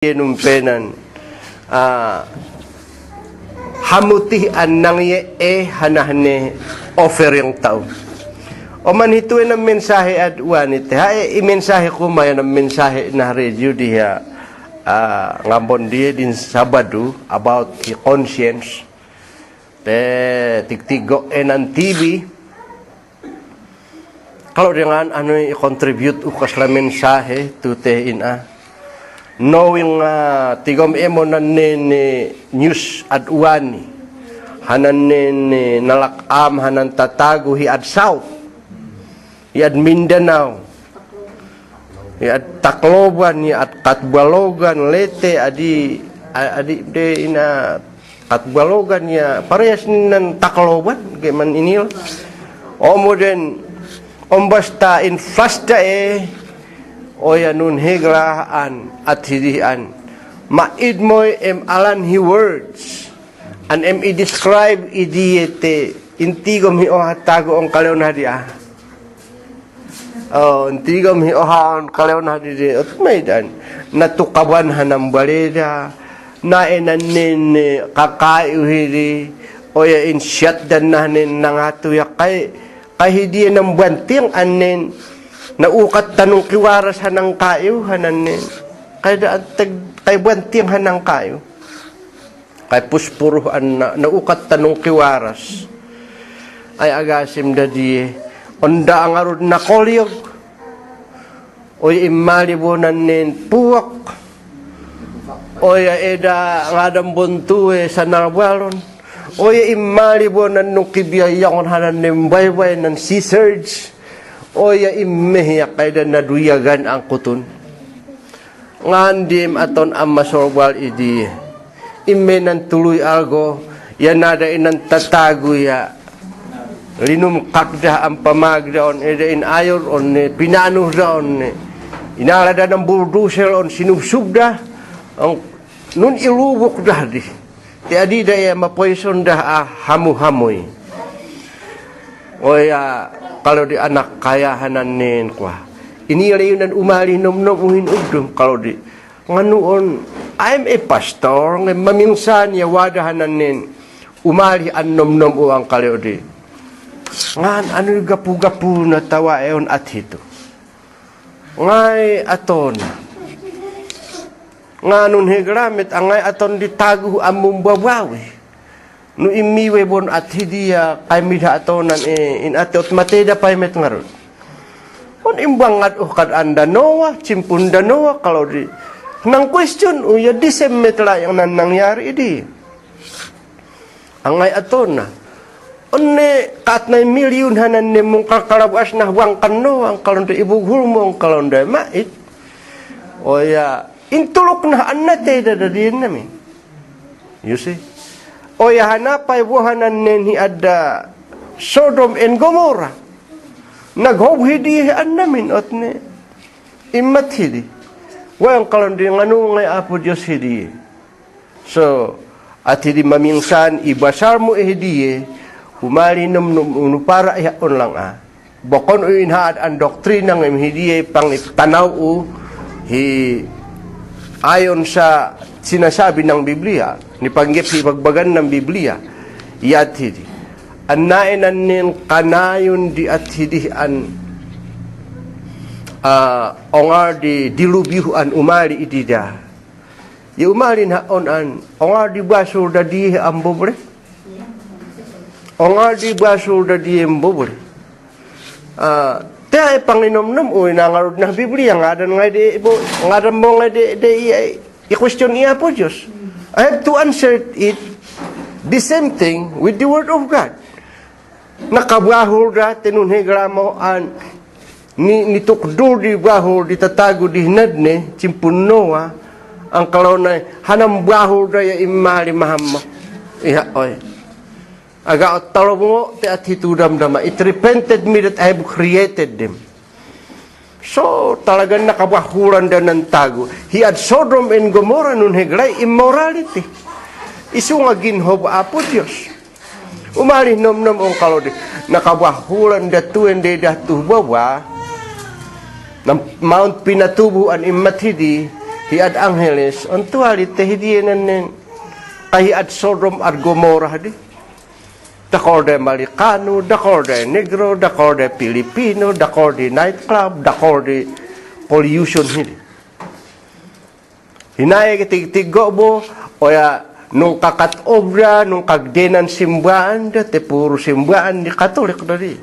Numpenan hamuti an nangye hanahne offer yung tao. O man hituin ang mensahe at wanit. I-mensahe ko mayan ang mensahe na radio diha ngambon dia din Sabado about the conscience. Tigtigo ang TV. Kalau dengan ano i-contribute ukas la mensahe tutein knowing tigom emo nanin news at uwani hanan nalakam hanan tatago hi at South hi at Mindanao hi at Tacloban hi at Katbalogan Leyte adi de ina Katbalogan ya parehas nan Tacloban geman inil omoden ombasta inflasta o yanun hegraan at hidian maid moy alan hi words an i-describe idiyete intigom hi ohatago ang kaleon hadia intigom hi ohan kaleon hadia at maidan natukaban hanam baleda naenan nin kakaiu hidi o ya insyat dan nanin nangatuya kay hidian ng banting anin naukat tanong kiwaras hanang kayo hananin kay banting hanang kayo kay puspuruhan naukat tanong kiwaras ay agasim dadi onda ang arud na kolyog o imalibonan nin puwak o eda ngadam buntuwe sa narwalon o imalibonan nung kibiyayakon hananin baybay ng sea-surge o ya immehiya kayda naduyagan ang kutun ngandim aton ang masorbal idi imme nan tuluy algo ya nada inan tatago ya linum kakdah ang pamagda on eda in ayor on pinanuh da on inalada ng bulldozer on sinubsubda ang nun ilubok dah di adi daya mapoison dah hamu-hamoy o ya kalau di anak kaya hananin kwa ini layunan umali nom uhin udum kalau di nganuon I'm a pastor maminsan ya wada hananin umali an nom uang kalau di ngan anu gapu-gapu na tawa eon at hito ngay aton nganun hegramit angay aton ditagu amum babawi no imiwe bon at hidia kay midha atonan in atot mateda pay met ngarod on imbangat kad anda noa cimpunda noa kalau di nang question uya disem metla yang nangyari idi angay atona onne katna milyon hanan ne mung kakalabas na wangkan noa kalau di ibu hulmong kalau di mait oya intulok na anate dadadin namin you see o ya hanapay buhanan nen ada Sodom and Gomorrah naghobhidihan namin at ne imat hidi wang kalon di nganu ngay apo Diyos hidi so at hidi maminsan ibasar mo hidi humali num para ihon lang bokon uinhaad ang doktrina ng hidi pang tanaw hi ayon sa sinasabi ng Biblia ni panggip ibagbagan ng Biblia yat hidi annaenan nin kanayon di at hidi an ongar di dilubihuan umali idida y umali na onan ongar di basur da di ambobre ongar di basur da di ambobre tay panginom-nom uy nangarod na Biblia ngadan ngay di ngadan mo ngay di i-question niya po Diyos I have to answer it the same thing with the Word of God. Nakabahol da tinunhigramo an nitukdo di bahol di tatago di hinadne cimpunoa ang kalonay hanam bahol da ya imali maham iha oy aga talo mo te at hitudam dama it repented me that I have created them. So talagang nakabahulan da ng tago. He had Sodom and Gomorrah nun heglay immorality. Isu nga ginhob apo Diyos. Umali nom ang kalodi. Nakabahulan da tuen de da tubawa ng Mount Pinatubo an imathidi hiad Angeles, ontualite hidiyanan nin, kahiad Sodom at Gomorrah di. Dakorde Malicano, dakorde Negro, dakorde Filipino, dakorde nightclub, dakorde pollution hindi. Hinaya kitig-tigo mo, oya, nung kakatobra, nung kagdenan simbaan, dati puro simbaan ni Katolik na di.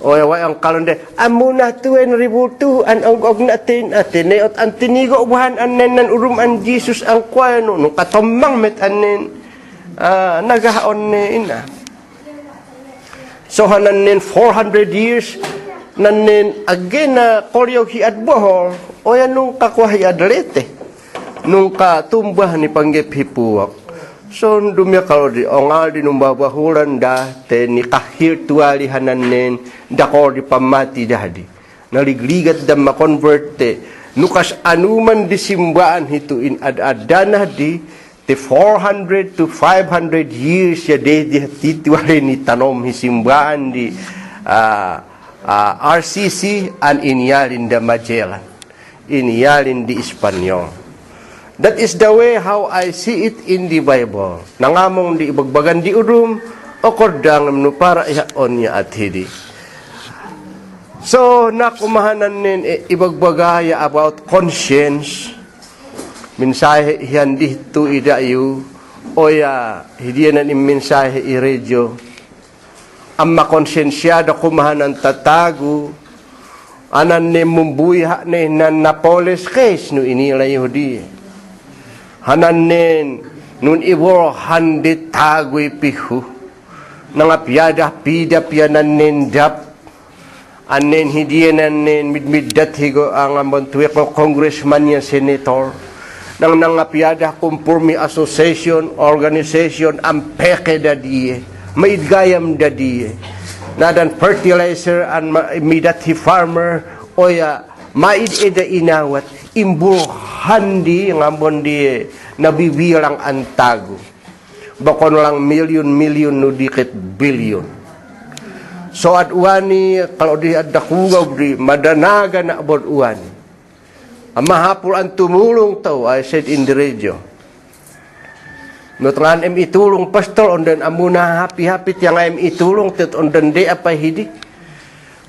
Oya, ang kalonde, amuna tuwen ributu, ang og natin, neot ang tinigo, ubahan, anen, nan urum ang Jesus, ang kwano, nung katomang met, anen, nagahaon ni ina. So hanan 400 years nanin again na koryo hiad bohol o yan nung kakwa hiad lete nung katumbah ni panggip hipuwak. So dumya kalodi ongal di nung babahulan da te ni kahir tuali hananin da kor di pamati dahdi naligligat da makonverte nukas anuman disimbaan hituin ad-adana di the 400 to 500 years ya di tituari ni tanom hisimbaan di RCC an inyalin da Magellan, inyalin di Espanyol. That is the way how I see it in the Bible. Nangamong di ibagbagan di urum o kordang no para ihaon niya at hidi. So nakumahanan nin ibagbagaya about conscience. Mensahe yan dito idayu oya hidiyanan im mensahe i radio ang makonsensyada kumahanan tatago anan ni mumbuya ni nan Napoles case no inila Yehudi hanan nin nun ibor handi tagoy pihu nangapyada pida pianan nin dap anen hidiyanan nin midmidat higo ang ambontuwe ko congressman ya senator nang nangapyada kumpurmi association, organization, ang peke da diye, maidgayam da diye, nadan fertilizer and midati farmer, oya, maid eda inawat, imburhandi ng ambon diye, nabibilang antago. Bakon lang million no dikit billion. So at uwani, kalau di at dakugaw di, madanaga na abot uwani. Mahapul ang tumulong tao, I said in the radio. Nutran em itulong pastor, ondan amuna happy-happy tiyang em itulong, tit ondan de apay hidi.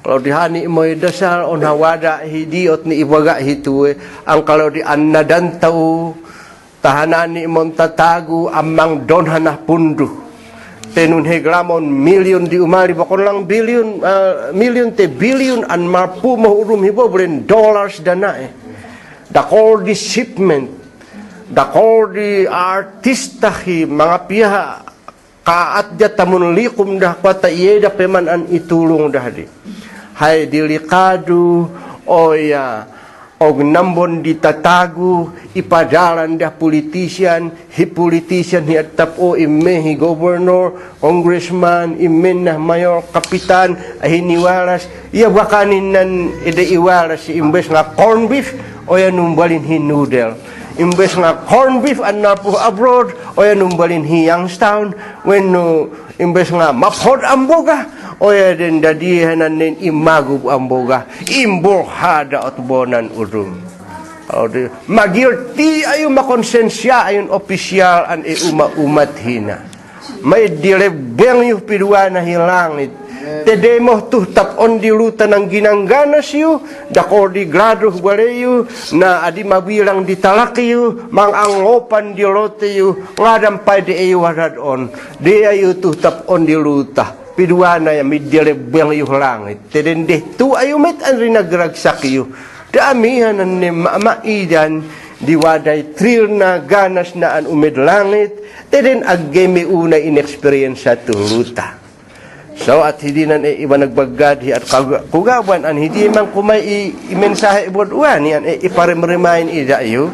Kalau dihani mo'y dasal, on hawada hidi, ot ni ibaga hitue, ang kalau di anadan tao, tahanan ni imong tatago, amang donhanah pundu. Tenun hegramon million di umali, bakon lang million te billion, an marpu mo urum hibo, beren dollars dana dakor di shipment, dakor di artistahi, mga piha, kaat dia tamun likum dah kata ieda peman itulong dah di. Hai delikado, oya, og nambon ditatagu, ipadalan dah politician, hi atap o imme hi governor, congressman, imme nah mayor, kapitan, ahiniwalas, iya bakanin nan ide iwalas si imbes nga corn beef, o yan numbalin hi noodle. Imbes nga corn beef an napuh abroad, o yan numbalin hi Youngstown, when no, imbes nga maphod amboga, o yan din dadihanan nin imagub amboga, imborhada at bonan udum. Magirti ayo makonsensya ayon opisyal an umat hina. May direbeng yung pidwa na hilangit. Tedemo tuh tap on di luta ng ginangganas yu, dakor di grado waleyu, na adi mabilang di talakiyu, mang angopan di lote yu, ngadampay di ayu warad on, di ayu tuh tap on di luta, pidwana ya midirebeng yu langit. Tedende tu ayu met an rinagragsak yu, damihan ni maidan, diwaday thrill na ganas na an umid langit, teden aggemi una inexperience sa luta. So at hindi na iba nagbagad at kugawan an hindi man kumay imensahe ibod-uan yan iparem-remind ida iyo.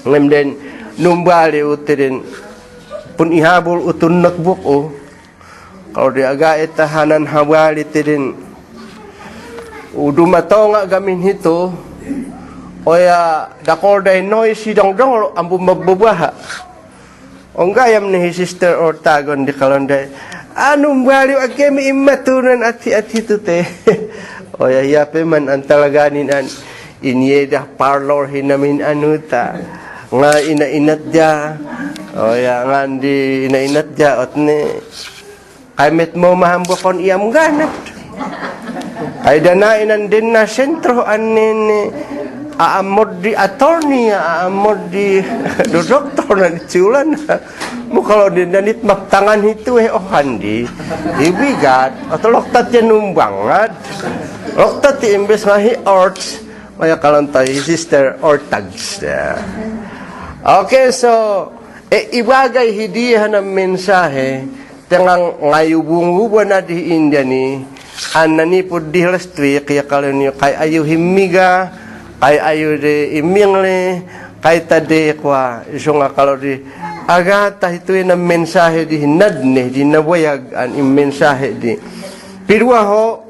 Ngem den numbali utiden pun ihabol utun notebook o kalau di aga tahanan hawali tiden udumatonga gamin hito oya dakor day noise sidong dong ambu magbubaha. Onggayam ni sister Ortagon di kalonday anong baliw agkemi imatunan at ito te. O yayape man ang talaganin an Inyeda parlor hinamin anuta. Nga inainat dia. O ya nga di inainat dia. At ni kaimet mo mahambo kon iyam ganat. Ay danainan din na sentro anin aamod di attorney, aamod di doktor na diciulan. Mo kalau dinanit magtangan itu oh handi. Ibigat at loktat yan numbangat. Loktat ti imbes nga hi orts. Kaya kalantay sister ortags. Okay, so ibagay hidihan ng mensahe tangang ngayubong-ubo na di India ni ananipod di last week kaya kalon niyo kay ayu himiga kay ayu de imingle kay tade kwa iso nga kalon di agata ito yung mensahe di hinadne di nawayag an mensahe di pirwa ho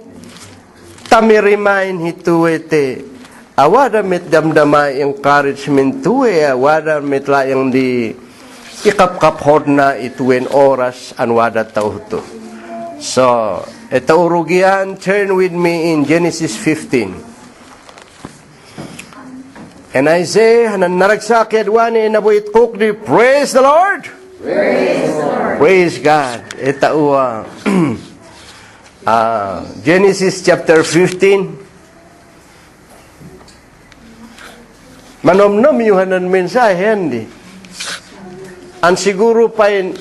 tami remind hito ete awada met damdama encouragement tuwe awada met layang di ikap-kaphod na ituwen oras anwada tauto. So, ito urugian, turn with me in Genesis 15. And I say, hanan naragsakid wani nabuit kukdi, praise the Lord! Praise the Lord! Praise God! Ito Genesis chapter 15. Manomnom yung hanan mensahe, hindi. Ang siguro pa 8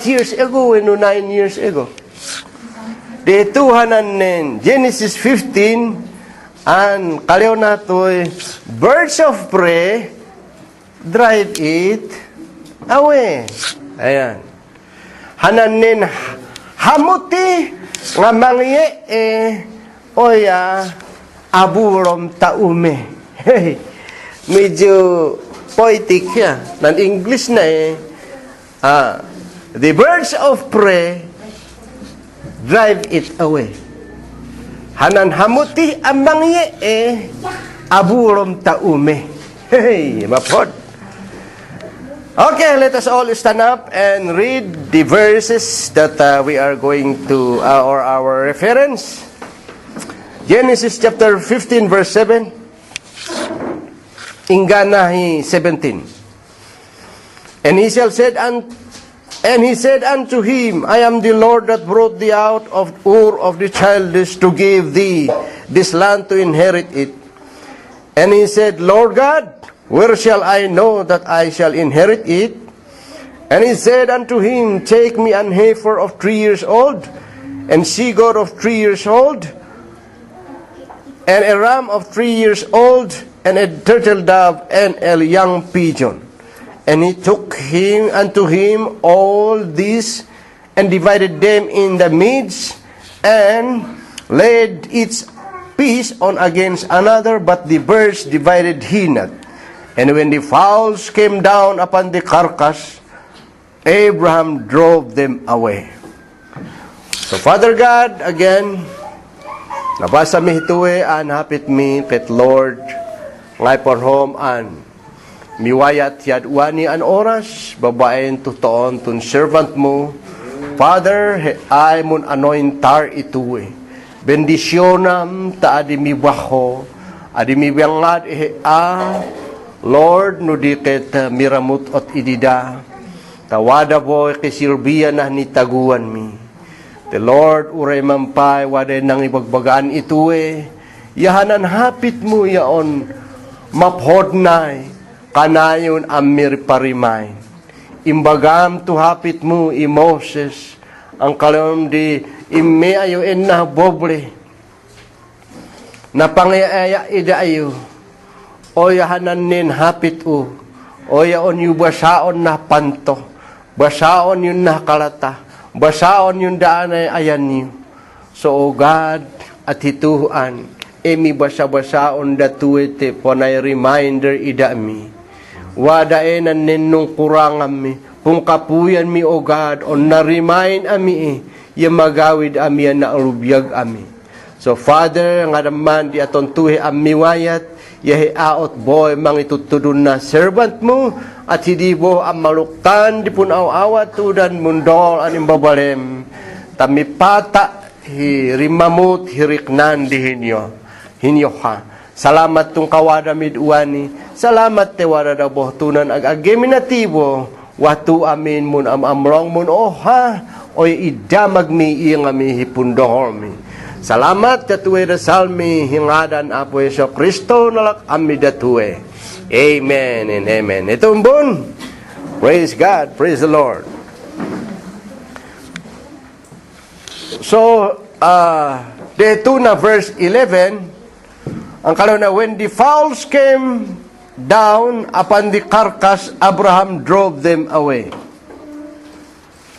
years ago, 9 years ago. Dito hanan Genesis 15, and kaliw na to, birds of prey, drive it away. Ayan. Hanan hamuti, nga mangye, oya, aburom taume. Hey, medyo poetic siya. Nan English na the birds of prey drive it away. Hanan hamuti ang mangye aburom taume. Hey, mapod. Okay, let us all stand up and read the verses that we are going to, or our reference. Genesis chapter 15 verse 7. Inganahi 17. And he said unto him, I am the Lord that brought thee out of Ur of the Chaldees to give thee this land to inherit it. And he said, Lord God, where shall I know that I shall inherit it? And he said unto him, take me an heifer of 3 years old, and she goat of 3 years old, and a ram of 3 years old, and a turtle dove, and a young pigeon. And he took unto him all these, and divided them in the midst, and laid each piece on against another, but the birds divided he not. And when the fowls came down upon the carcass, Abraham drove them away. So Father God, again, nabasa mi hituwe, an hapit mi, pet Lord, ngay por home an miwayat yad wani an oras babaen tutoon tun servant mo Father ay mun anointar ituwe bendisyonam ta adi mi baho adi mi biangad Lord no diket miramut ot idida tawada boy kisilbiya na ni taguan mi the Lord uray mampay waday nang ibagbagaan ituwe yahanan hapit mo yaon maphodnay kanayon amir parimay imbagam tuhapit mo Moses ang kalom di imme ayo na bobre na pangaya ida ayo o yahanan nin hapit o yaon yu basaon na panto basaon yun na kalata basaon yun daan ay ayan niyo so o God at hituan emi basa-basaon datuete ponay reminder idami wadaenan ninnong kurangan mi kung kapuyan mi o God on na-remind ami yung magawid ami na alubiyag ami so Father nga naman di aton tuhe ami wayat yahi aot boy mang itutudun na servant mo at hindi bo ang maluktan di pun awat tudan mundol aning babalem tamipata hi rimamut hiriknan di hinyo ha. Salamat tung kawada midwani. Salamat te wada bohtunan ag ageminatibo. Watu amin mun amrong mun oha. Oy idamag mi iyang ami hipundong mi. Salamat katuwe da salmi hingadan apo Yeso Kristo nalak ami datuwe. Amen and amen. Ito umbon. Praise God. Praise the Lord. So, dito na verse 11, ang kalaw na, when the fowls came down upon the carcass, Abraham drove them away.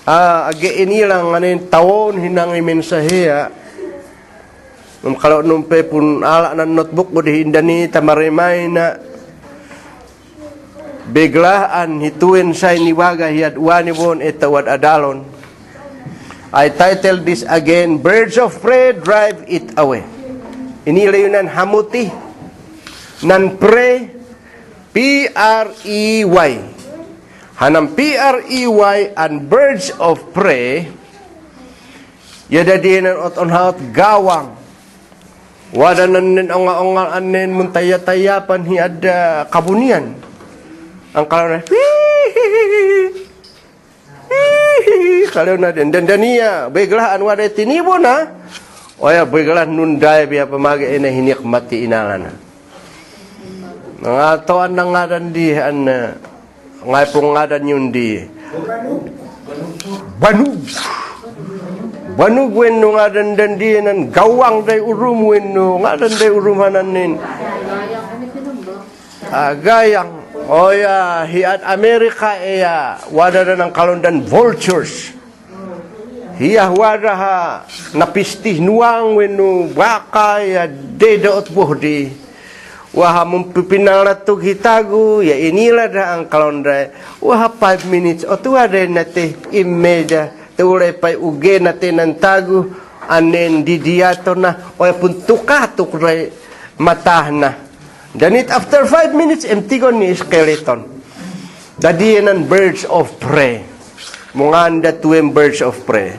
Agiinilang anin tawon hinang imensahiya. Nung kalaw nung pepun ala ng notebook mo di hindani tamarimay na biglaan hituin sa iniwaga hiyad wanibon etawad adalon. I titled this again, Birds of Prey Drive It Away. Inilayunan hamuti nan pre P-R-E-Y. Hanang P-R-E-Y and birds of prey yada dinan oton haot gawang wada nanin onga anen muntaya-tayapan hi ada kabunian ang kalaw na kalau na den dania beglahan wada tinibo na oya beglah nunday biya pamagi ina hinikmati inalana nga toan na ngadan di ngay pong ngadan yun di banug wenno ngadan dan di nan gawang day urum wenno ngadan day urumanan nin gayang oya hiat Amerika eya wada na ng kalundan vultures hiya wada ha napistih nuang wenno baka ya dedaot buhdi waha mumpipinalatuk hitagu ya inilah da ang kalondra waha 5 minutes o tuwa rin nate imeda tuwalay pa'y uge natin ang tagu anen didiato na o pun tukatuk rin matah na danit after 5 minutes emtigon ni skeleton dadiyan ang birds of prey munganda tuwem birds of prey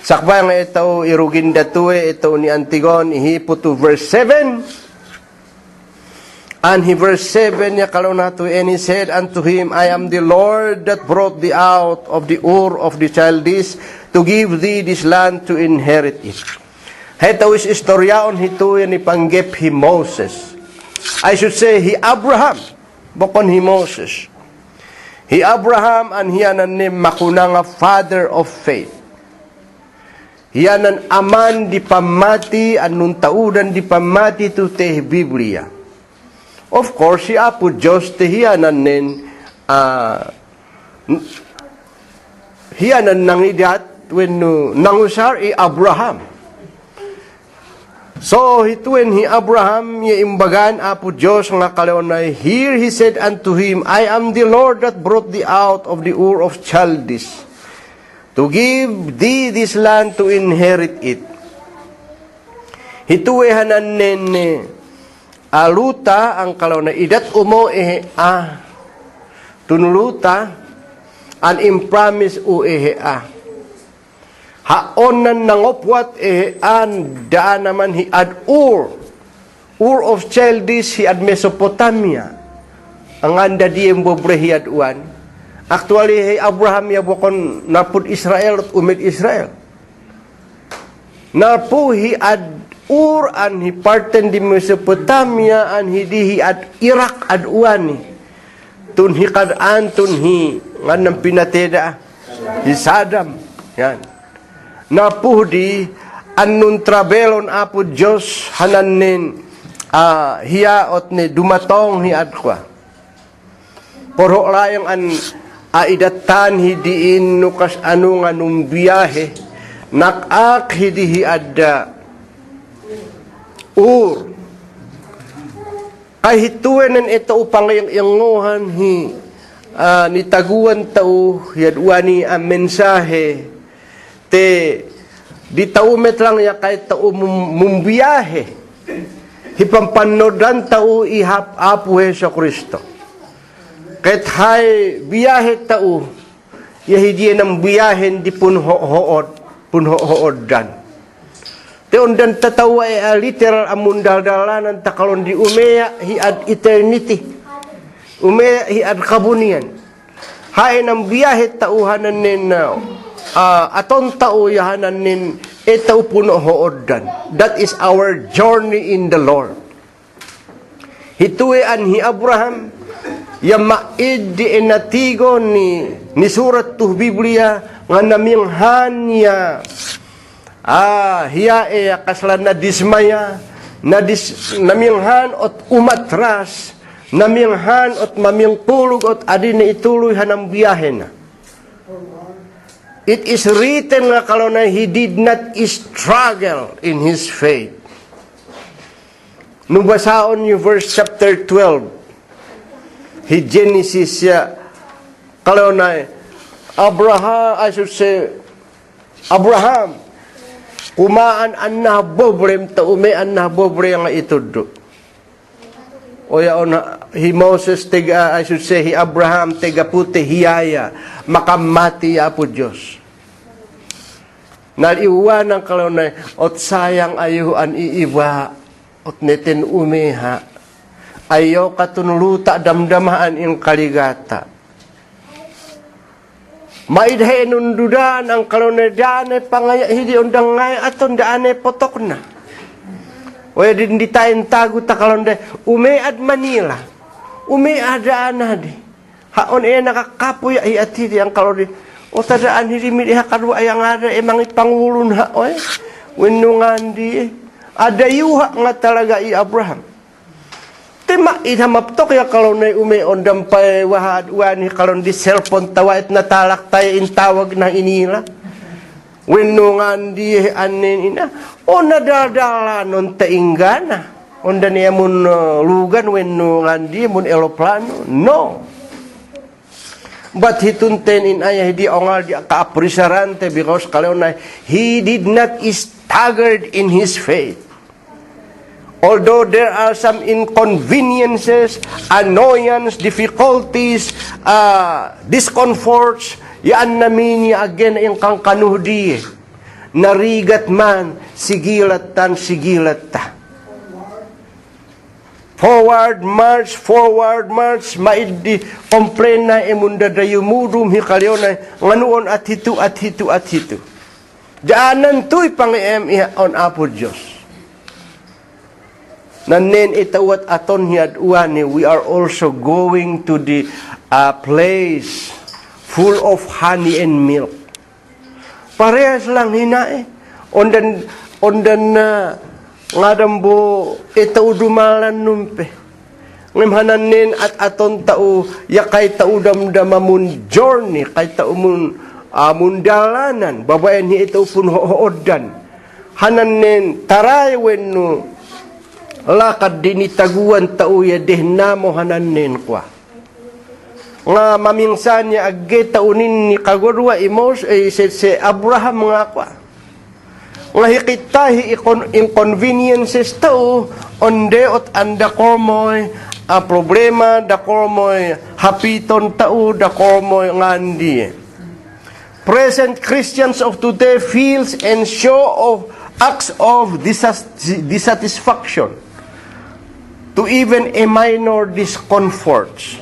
sakba nga ito irugin datuwe ito ni Antigon ihipo to verse 7. And he verse 7 niya kalaw nato, and he said unto him, I am the Lord that brought thee out of the Ur of the Chaldees to give thee this land to inherit it. Heto is istoryaon hito yan ipanggep hi Moses. I should say hi Abraham, bukon hi Moses. Hi Abraham and hiyanan ni makunanga father of faith. Hiyanan aman di pamati anun taudan di pamati tu teh Biblia. Of course, si Apo Diyos hiyanan nin hiyanan nangidat when nangusar Abraham. So, hituin hi Abraham imbagan Apo Diyos nga kalonay. Here he said unto him, I am the Lord that brought thee out of the Ur of Chaldees to give thee this land to inherit it. Hituehanan nin aluta ang kalaw na idat umo tunuluta an impromise haonan nangopwat an daan naman hi ad Ur of Chaldees hi ad Mesopotamia ang anda diem bobre hi ad uan actually hi Abraham ya bukon napud Israel at umid Israel napu hi ad Ur an hi parten di Mesopotamia an hidihi at Iraq ad uani tun hi kadaan tun hi nganang pinateda hi Saddam yan napuhdi annun trabelon apo Diyos hananin hiyaot ni dumatong hi adkwa porho layang an aidatan hidiin nukas anu nga nung biyahe nakak hidihi adda Ur ay hituenen ito upang yung nitaguan tao yadwani ang mensahe te di tao metlang ya kahit tao mumbiyahe hipampanodan tao ihap apo Heso Kristo kahit hay biyahe tao yahidiyan ang biyahen di punhood dan Te ondan tatawa literal amundal dalanan takalon di umeya hiad eternity. Umeya hiad kabunian. Hain ang biyahe tauhanan nin aton tao yahanan nin itaw puno hooddan. That is our journey in the Lord. Hituean hi Abraham yang maid di enatigo ni surat tuh Biblia nga naminghan niya hiya kaslan na dismaya naminghan ot umatras naminghan ot mamingtulog ot adi na ituloy hanang biyahe na. It is written nga kalau na he did not struggle in his faith. Nung basaon yung verse chapter 12, he Genesis siya, kalau na Abraham, kumaan an nahabobrem, taume an nahabobrem nga itudo. O yaon, hi Moses, hi Abraham, tega puti hiyaya, makamati ya po Diyos. Naliwanan kalau na, ot sayang ayuhan iiba, ot neten umeha, ayaw katunuluta damdamaan yung kaligata. Maidhe nundudan ang kalone dane pangaya hindi undang ngay aton dane potok na. Oya din ditain tagu ta kalonde umead Manila. Umead anadi. Haon nakakapoy ay atidi ang kalone. O tadaan hindi mi diha kadwa ayang ada emang ipangulun ha oy. Wenungan di ada yuha nga talaga i Abraham. Tema ihamaptok ya kalau na ondam pa wahad wani kalau di cellphone tawait na talak tayo intawag na inila. Wenungan di anin ina. O nadadala non tainggana. Onda niya mun lugan wenungan di mun eloplano. No. But hitunten in ayah di ongal di kaaprisarante because kalau na he did not staggered in his faith. Although there are some inconveniences, annoyance, difficulties, discomforts, yaan namin niya again yung kang kanuhdi. Narigat man, sigilat ta. Forward march, maidi, complain na imunda dayo mudum hikalyo na nganuon at hitu. Daanan to'y pang-em on apo Diyos. Nanen itawat aton hiyad uani, we are also going to the place full of honey and milk. Parehas lang hinae. Ondan na ngadambo itaw dumalan numpe. Ngimhananin at aton tao yakay tao damdamamun journey kay tao mun mundalanan babayan hi itaw pun hoodan. Hananin taray wenno lakad dinitaguan tauya dehnamo hananin kwa. Nga mamingsan niya agge taunin ni kagurwa imos se Abraham nga kwa. Nga hikitahi inconveniences tao onde ot anda kormoy problema da kormoy hapiton tao da kormoy ngandi. Present Christians of today feels and show of acts of dissatisfaction to even a minor discomforts.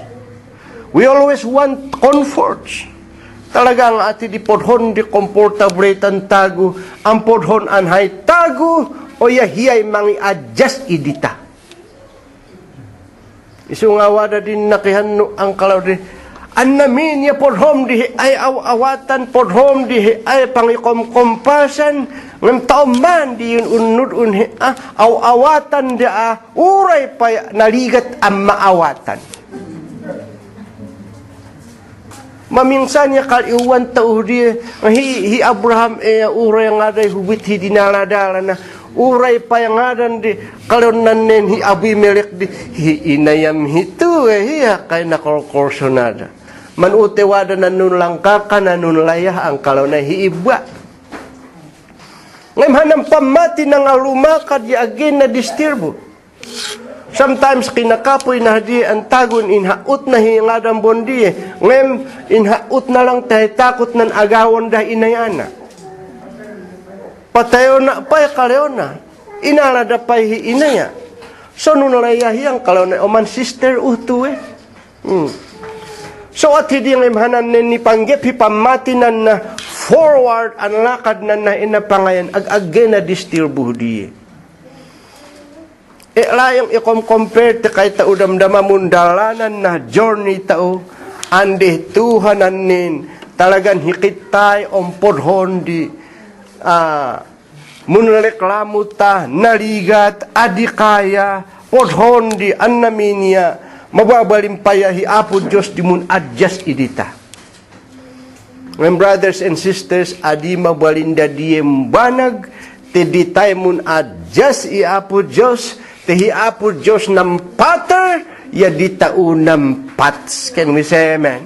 We always want comforts. Talagang ati di podhon di komportable tan tago, ang podhon anhay tago o yahiyay mangi adjust idita. Isungawada din nakihanno ang kalaw di annamin ya podhom di ay awatan podhom di ay pangikom-kompasan ngem tauman di yun unnud unhe awatan dia uray pa naligat ang maawatan. Mamingsan niya kaliwan tao di hi Abraham uray nga day hubit hi dinaladala na uray pa yang ngadan di kalon nanen hi Abimelech di hi inayam hitu hiya kay nakolkorsonada. Manutewada na nun langka ka na nun layah ang kalaw na hiiba. Ngayon hanang pamati na nga lumakad ya again na disturbo. Sometimes kinakapoy na di ang tagon inhaut na hingadang bondi. Ngayon inhaut na lang tayo takot ng agawan dah inayana. Patayo na pay kaleo na. Inala da pay inaya. So nunalayahiang kaleo na oman sister utu So at hindi ang imhanan ni panggep hipamatinan na forward ang lakad na inapangayan ag-age na disturbo di. Layang i-compare te kay tao damdama mundalanan na journey tao andi tuhanan nin talagang hikitay ompodhon di munreklamo ta naligat adikaya podhon di annaminya mababalim payahi apo Diyos di mun adjust idita. Ngayon brothers and sisters, adi mabalinda diem banag, te di tayo mun adjust i apo Diyos, te hi apo Diyos ng pater, ya di tao ng pats. Can we say amen?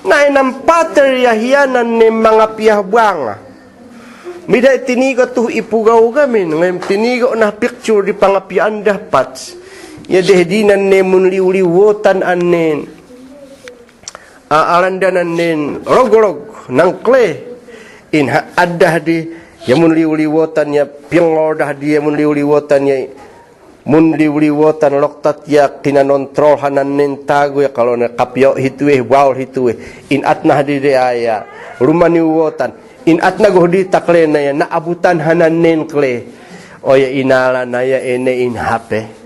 Ngayon ng pater yahiyanan ni mga piyahbanga. Mida tinigo to ipugaw kami, ngayon tinigo na picture di pangapian dah pats. Ya dehdinan ne mun liwliwotan anin alandanan nin rogorog nang kle in addah di ya mun liwliwotan ya pingordah di ya mun liwliwotan ya mun liwliwotan loktat ya kinanontrol hanan nin tago ya kalau na kapyo hitue baul hitue in atnah di aya rumaniwotan in atna gohdi takle na ya naabutan hanan nin kle o ya inala na ya ene in hape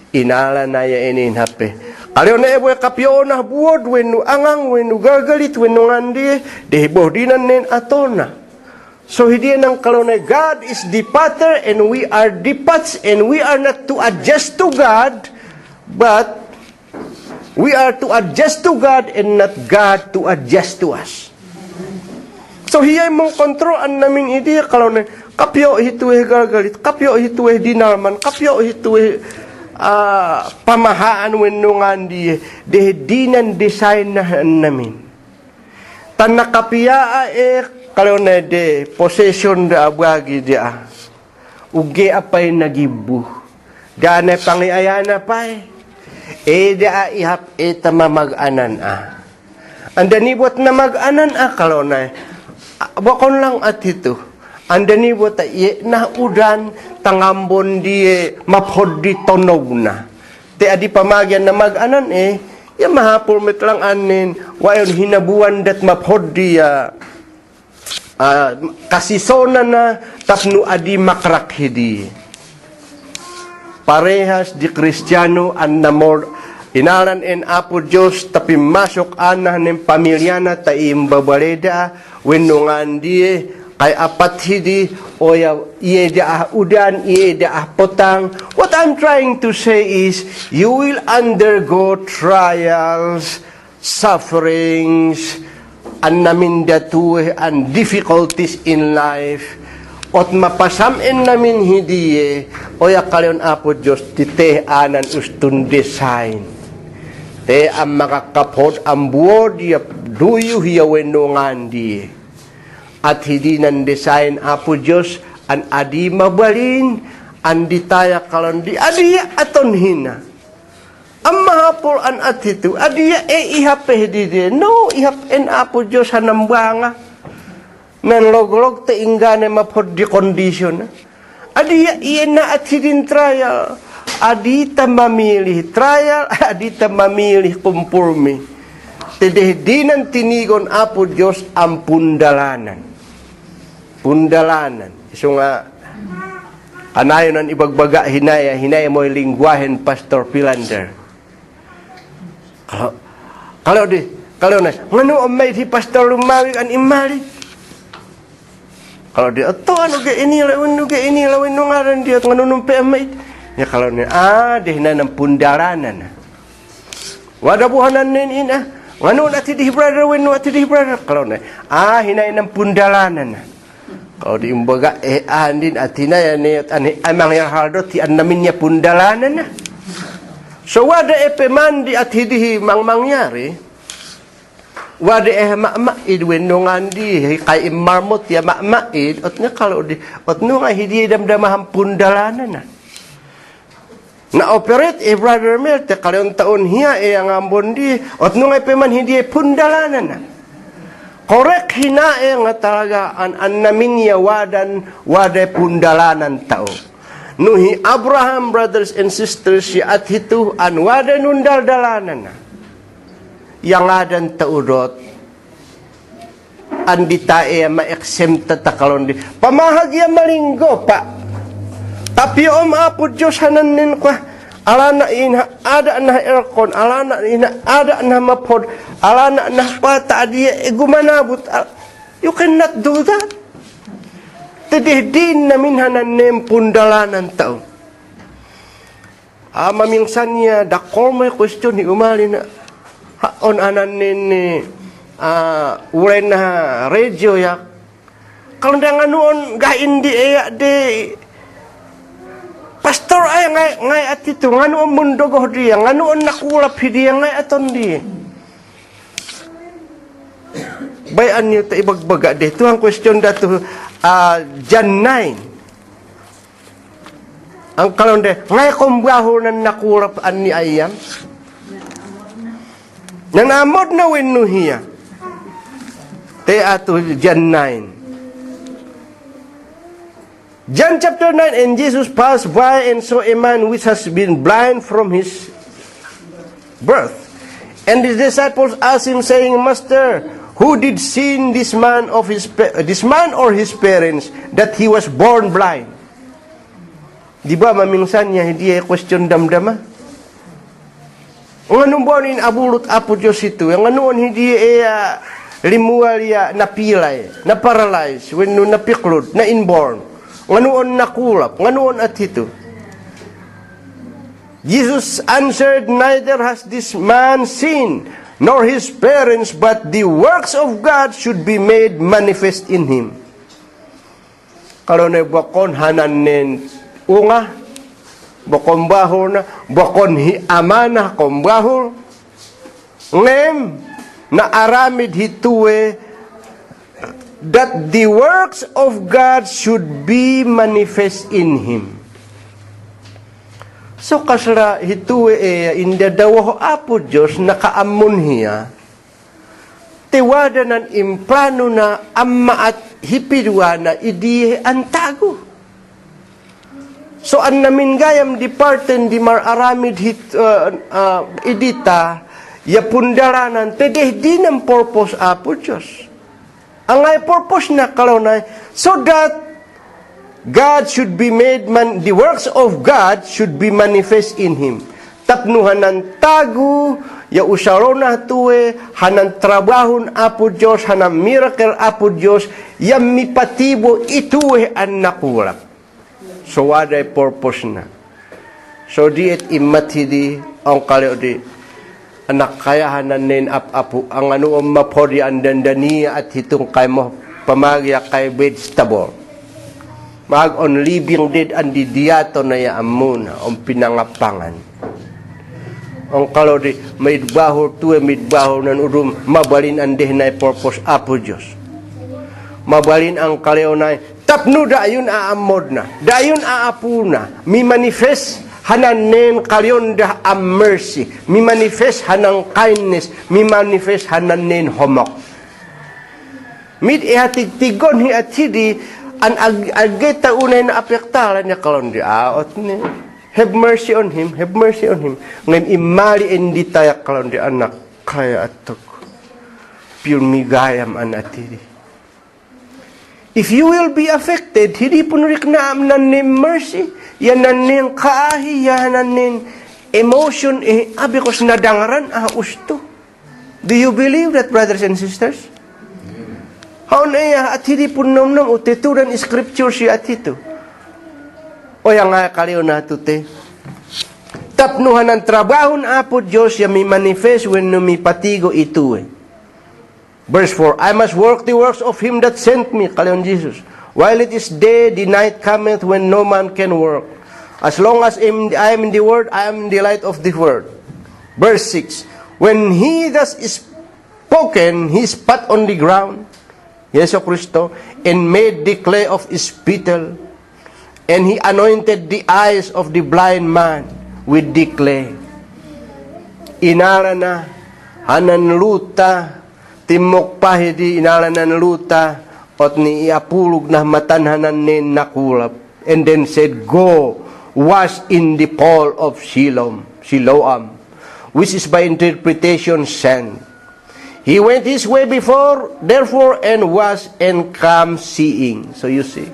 inala na ya inin hape. Aliw na ebo kapyo na buod wenu angang wenu gagalit wenu ngandi deheboh dinan nen atona. So hindi nang kalonay God is the pater and we are the pats and we are not to adjust to God but we are to adjust to God and not God to adjust to us. So hiyay mong kontrolan namin hindi kalonay kapyo hituwe gagalit kapyo hituwe dinalman kapyo hituwe pamahaan wenungan di dinan design na namin tanakapiya kalau na de possession da abagi dia uge apay nagibu dana pangiayana pay da ihap tamamag-anan andani buat na mag-anan kalau na bakon lang at ito andani buat na udan tangambon di maphod di tonog na. Te adi pamagyan na mag-anan ya mahapul metlang anin wayon hinabuan dat maphod di kasisona na tapno adi makrak hidi. Parehas di Kristiyano an namor inalan en apo Diyos tapi masok anah ng pamilya na taim babaleda wenungan di kay apat hidi o iye da udan iye da potang. What I'm trying to say is you will undergo trials, sufferings, and namindatuhe and difficulties in life. Ot mapasamin namin hidiye o kalion apo Diyos tite anan ustun design. Te ang makakapod ang buod ya duyo hiya wenungan diye. At hindi nan design apo Diyos an adi mabalin an ditaya kalon di adiya aton hina ang mahapol an at ito adiya ihapeh di no ihap en apo Diyos hanambanga nan log te ingane mapod di kondisyon adiya iyan na at hidin trial adita mamilih trial adita mamilih kumpurmi tedehdinan tinigon apo Diyos ang pundalanan. So nga anayon ang ibagbaga hinaya mo lingwahen Pastor Philander. Kalau na ngano may si Pastor Lumawi an imali. Kalau dia to ano ge ini lawin no ngaran dia ngano numpe amay. Ya kalau ni dehna ng pundalanan. Wada buhanan nin ina. Ngano ati di brother wenno ati di brother kalau na hinay ng pundalanan. Kalau diumbaga andin atina ya ni amang yang haldo ti annamin niya pundalanan na. So wada peman di athidihi mangmangyari. Wada ma'maid wenungan di kay marmot ya ma'maid ot nga kalau di ot no nga hidi damdamahang pundalanan na. Na operate brother Mel te kalon taon hiya ang ambon di ot no nga peman hidi pundalanan na. korek hinae nga talaga an namin yawadan waday pundalanan tao. Nuhi Abraham, brothers and sisters, siya at hito an waday nundaldalanan na. Yang adan taudot, andi tae ma-exempta takalon di. Pamahagya malinggo pa. Tapi apo Diyos hananin ko, alana ina ada na aircon, alana ina ada na mapod, alana na pata dia gumanabot. You cannot do that. Tedihdin namin hananim pundalanan tao. Mamingsan niya, dakol may question ni umali na haon ananin ni ulen na radio ya. Kalau nga noon gain di de pastor ay ngay at ito nga noon mundo go dia nga noon nakulap hidiya ngay aton di. Bayan niyo ta ibagbaga dito ang question dato John 9. Ang kalonde ngay kumbaho nan nakulap an ni ayam. Nanamod na winuhiya. Te ato John 9. John chapter 9, and Jesus passed by and saw a man which has been blind from his birth. And his disciples asked him, saying, Master, who did sin, this man or his parents, that he was born blind? Di ba mamingsan niya hindi question damdama? Ang anong buwan abulot apo Diyos ito, ang anoon hindi limual ya napilay, na paralyzed, when no napiklod, na inborn. Nganuon nakulap, nganuon at ito. Jesus answered, neither has this man sinned, nor his parents, but the works of God should be made manifest in him. Kalau na bakon hananin unga, bakon bahol na, bakon hiamana kombahol, ngem na aramid hituwe, that the works of God should be manifest in him. So kasra hituwe inda daw apo Diyos nakaamon hiya tiwada nan implano na amma at hipidwa na idi antago. So an namin gayam di parten di mararamid idita ya pundaranan tedeh di ng purpose apo Diyos. Ang ay purpose na kalonay, so that God should be made, the works of God should be manifest in Him. Tapnuhan ng tago, ya usaro na tuwe, hanang trabahon apo Diyos, hanang miracle apo Diyos, ya mipatibo ituwe ang nakulap. So what ay purpose na? So di it imatidi ang kalyo di, anak kayahan nin apu ang ano mapodi ang dandaniya at hitong kay mo pamagya kay vegetable. Mag on living dead ang didiato na yaamuna ang pinangapangan. Ang kalodi may baho tuwe may baho nan udum mabalin ang dehnay purpose apo Diyos. Mabalin ang kaleonay tapno dayon aamod na dayon aapu na mi manifest hananen kalyon dah am mercy, mi manifest hanang kindness, mi manifest hananen homok. Mid ihatig-tigon hi atidi an ageta unay na apektalan niya kalon di aot ni. Have mercy on him, have mercy on him. Ngayon imali indi tayo kalon di anak kaya atok. Pure migayam an atidi. If you will be affected, hindi po nariknaam na ni mercy. Yan na nin kaahi, yan na nin emotion, abikos nadangaran, usto. Do you believe that, brothers and sisters? Haon at hindi po namnam, utituran scripture siya at ito. O yan nga kaliw na tute. Tapnuhan ng trabahon apo Diyos, yan may manifest when numipatigo ito Verse 4, I must work the works of him that sent me, kaliw Jesus. While it is day, the night cometh when no man can work. As long as I am in the word, I am in the light of the word. Verse 6, when he thus is spoken, he spat on the ground, Yesu Kristo, and made the clay of spittle, and he anointed the eyes of the blind man with the clay. Inara na, hanan luta, Timok pa hidi inalanan luta, ot ni iapulog na matanhanan nin nakulap. And then said, go, wash in the pool of Siloam, which is by interpretation sand. He went his way before, therefore, and was and come seeing. So you see,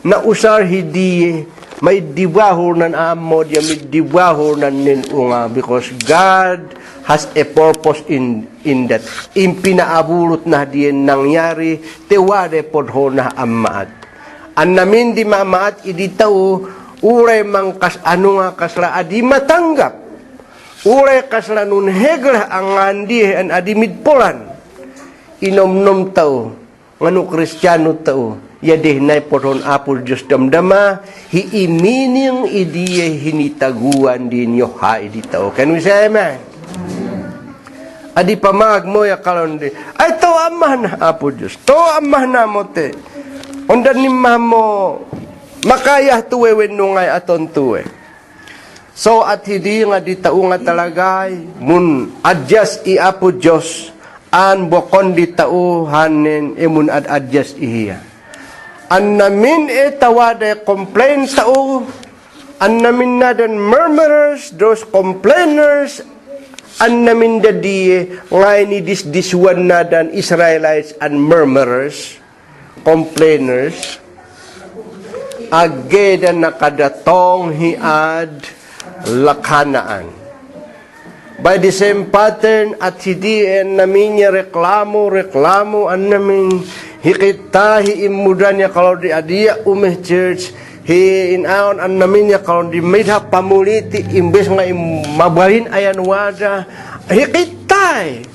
nausar hidi may dibahor nan amo dia may dibahor nan nin unga, because God has a purpose in that. Impinaabulot na diyan nangyari, tewade podho na amaat. An namin di maamaat, iditaw, uray mang ano nga kasla, adi matanggap. Uray kasla nun hegla ang andi, an adi midpolan. Inom-nom tao, ngano kristyano tao, yadeh na podhon apol Diyos damdama, hiimining idiye hinitaguan din yo ha iditaw. Can we say amen? Adi pamag mo ya kalon di. Ay to amah na apo Diyos. To amah na mo te. Ondan ni mo makaya tuwe wenungay aton tuwe. So at hindi nga di tao nga talagay mun adjust i apo Diyos an bokon di tao hanin imun adjust ihiya. An namin tawade complain tao, an namin nadan murmurers, those complainers, an namin dadiye ngay ni this one nadan Israelites and murmurers, complainers, ageda nakadatong hiad lakanaan. By the same pattern, at hindi namin niya reklamo, an namin hikita, hiimudan niya kalau di adia umeh church, hiinaon an namin niya kalau di medha pamuliti, imbes nga mabalin ayan wada, hikitay.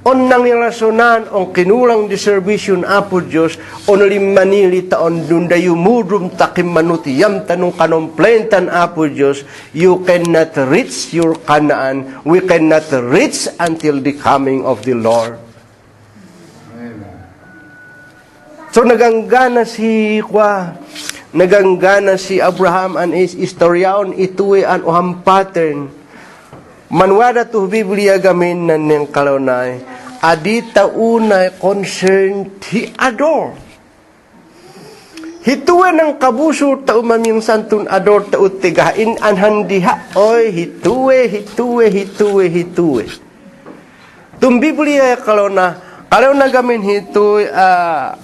On nang nilasonan, on kinulang di servisyon apo Diyos, on limanili taon dundayu mudrum takim manutiyam tanong kanomplentan apo Diyos, you cannot reach your Canaan, we cannot reach until the coming of the Lord. So naganggana si Abraham an is istoryaon ituwe an oham pattern. Manwada to Biblia gamin nan ng kalonay, adita unay concerned hi adore. Hituwe ng kabuso ta umaming santun adore ta utigain an handiha, oy hituwe. Tum Biblia kalona gamin hituwe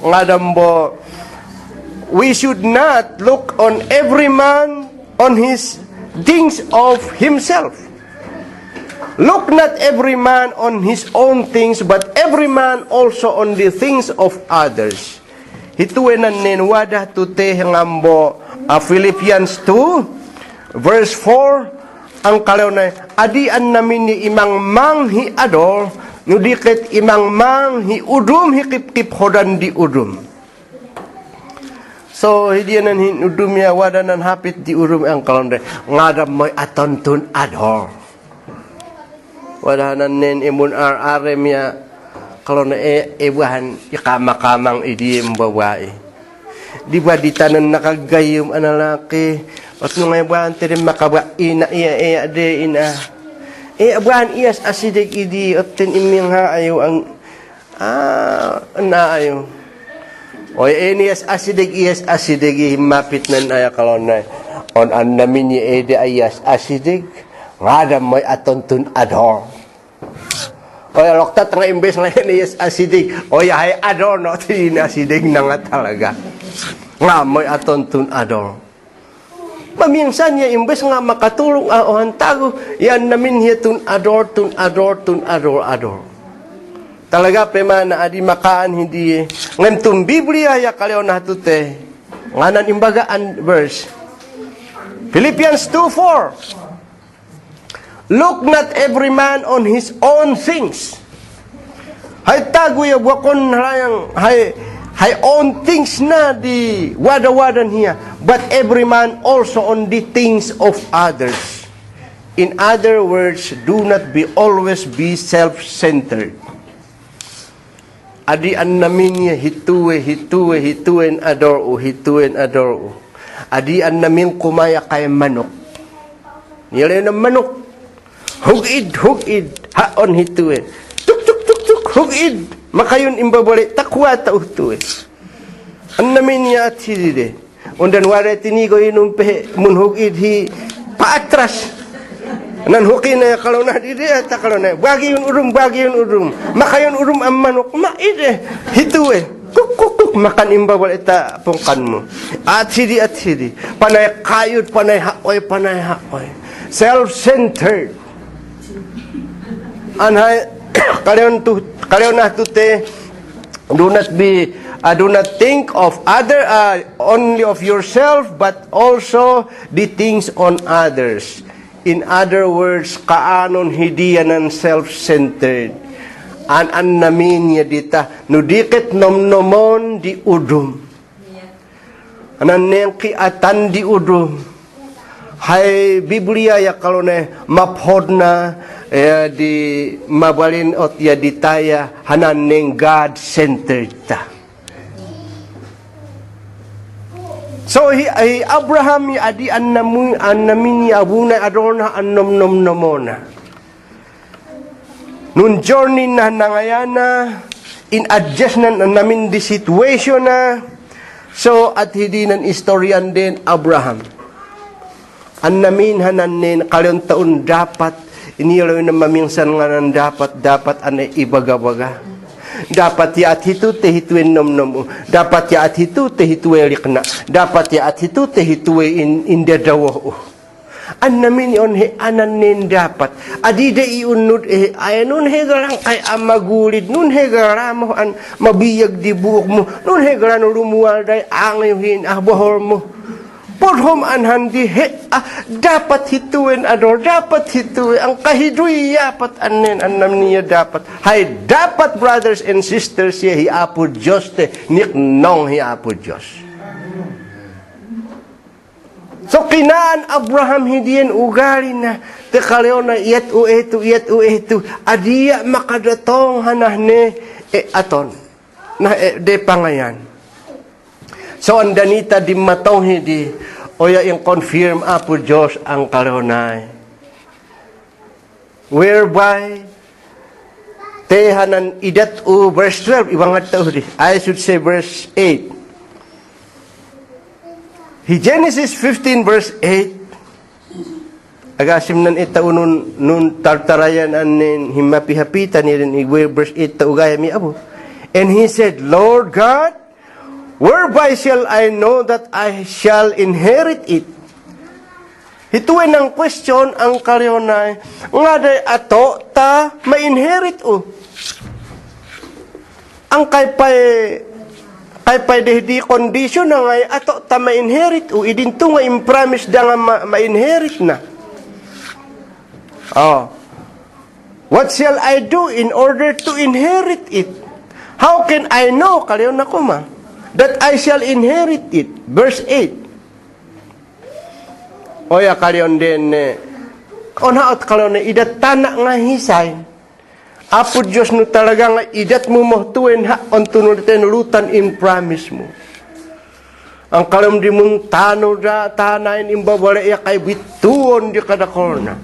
ngadambo, we should not look on every man on his things of himself. Look not every man on his own things, but every man also on the things of others. Hituwe na ninwada tute ngambo Philippians 2, verse 4, ang kalaw na, adian namin ni imang manghi adol, nudikit imang manghi udum, hikip-kip hodan di udum. So, hindi yan udum ya, wada nan hapit di udum ang kalaw na, ngadam mo'y atontun adol. Wadahanan nin imun arem ya kalau na iwahan ikama-kamang idiem bawae. Di ba di tanan nakagayom analaki at nung iwahan tirim makaba ina iya de ina. Iwahan iyas asidik idi at tin iming haayo ang naayo. O iyas asidik mapit nan aya kalau na on an namin ni ede ayas asidik ngadam mo'y atontun ador. Oy, loktat nga imbes nga yes asidig. Oy, hay ador no, tin asidig na nga talaga. Nga mo'y atontun ador. Maminsan niya imbes nga makatulong ahohan tago, yan namin niya tun ador. Talaga pe man na adi makaan hindi ngem tun Biblia ya kaleo na tute. Nganan imbaga an verse. Philippians 2:4. Look not every man on his own things. Hay tago ya wakon hayang hay own things na di wada-wadan hiya, but every man also on the things of others. In other words, do not always be self-centered. Adi an namin niya hituin ador o. Adi an namin kumaya kay manok. Nilay na manok. Hugid, haon hituin. hugid, makayon imbabali, takwa ta uhtuwe. An namin niya at hiride. Undan wala tinigo inumpe, mun hugid hi paatras. Nan hukin na kalau na dide at kalau na bagi yun urum makayon urum ang manok maide hituwe kuk makan imbawal ita pungkan mo at hidi panay kayod panay hakoy self-centered anhay kalayon na tute do not think of other only of yourself but also the things on others. In other words, kaanon hidiyanan self-centered. An namin niya dita, nudikit nomnomon di udum. Anan niyang kiatan di udum. Hay Biblia ya kalau ne maphod na di mabalin ot ya ditaya hanan neng God-centered ta. So Abraham ya adi annamin ya abuna adona annom namona. Nun journey na nangayana in adjustment namin di situation na so at hidinan istoryan din Abraham. Annamin hananin kalyon taon dapat inilaw na mamingsan nga nan dapat anay ibagabaga. Dapat ya at hitu te hituin nom dapat ya at hitu te hituwe likna dapat ya at hitu te hituwe in dadawo an namin on he ananin dapat adide iunod ayanun he garang kay amagulid nun he garamo an mabiyag di buok mo nun he garano lumuwal day angayuhin bohor mo podhom anhandi dapat hituin dapat hituin ang kahiduy yapat anin annam niya dapat hay dapat brothers and sisters siya hiapo Diyos te niknong hiapo Diyos so kinaan Abraham hidiyan ugali na te kaleo na iyat u etu adiya makadatong hanahne aton na de pangayan. So ang danita di matong hidi oya yung confirm apo Diyos ang kalonay. Whereby tehanan idat u verse 12 ibang di. I should say verse 8. Genesis 15 verse 8. Agasim nan ita nun tartarayan anin himapihapitan nirin verse 8 taugaya mi abo. And he said, Lord God, whereby shall I know that I shall inherit it? Hituin ang question ang karyonay. Nga day ato ta ma-inherit o. Ang kay pay di condition na ngay ato ta ma-inherit o. Idinto nga impromise da nga ma-inherit na. Oh. What shall I do in order to inherit it? How can I know? Karyon ako ma. That I shall inherit it. Verse 8. Oya kalyon din onhaot kalyon idat tanak nga hisay. Apo Diyos no talaga nga idat mo mohtuin ha on tunulitin lutan in promise mo. Ang kalyon di mong tano da tanayin imbabala iya kay bituon di kadakorna.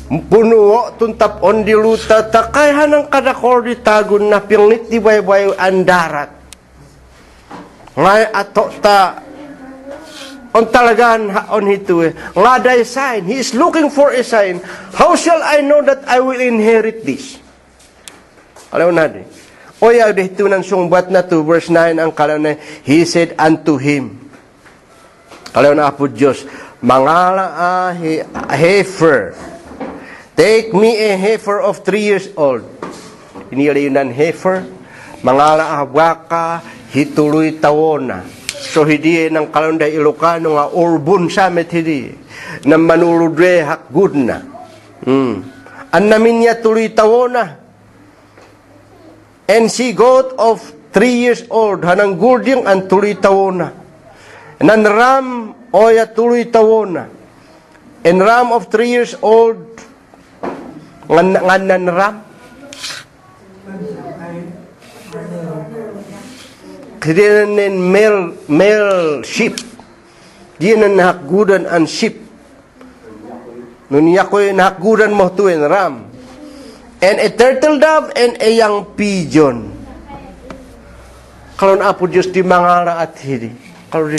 Punuo tuntap on di luta takay hanang kadakor di tagun na pinglit di baybayo andarat. Ngay ato ta on talagan on hito nga day sign he is looking for a sign. How shall I know that I will inherit this? Alam na di oya dito nan sungbat na to verse 9 ang kalana he said unto him alam na apo Diyos mangala heifer take me a heifer of 3 years old iniyayunan heifer mangala baka hituloy tawona. So hindi ng kalonday Ilocano nga urbun summit hindi. Na manuludre hakgud na. An namin niya tuloy tawona. And she got of 3 years old. Hanang gudyang ang tuloy tawona. Nan ram oya tuloy tawona. And ram of 3 years old. Ngan ram. Kailangan male sheep. Diyan ang nahakgudan ang sheep. Nunya ko yung nahakgudan mo tuwin ram. and a turtle dove, and a young pigeon. Kalau na Apo Diyos di mangara at hidi. Kalau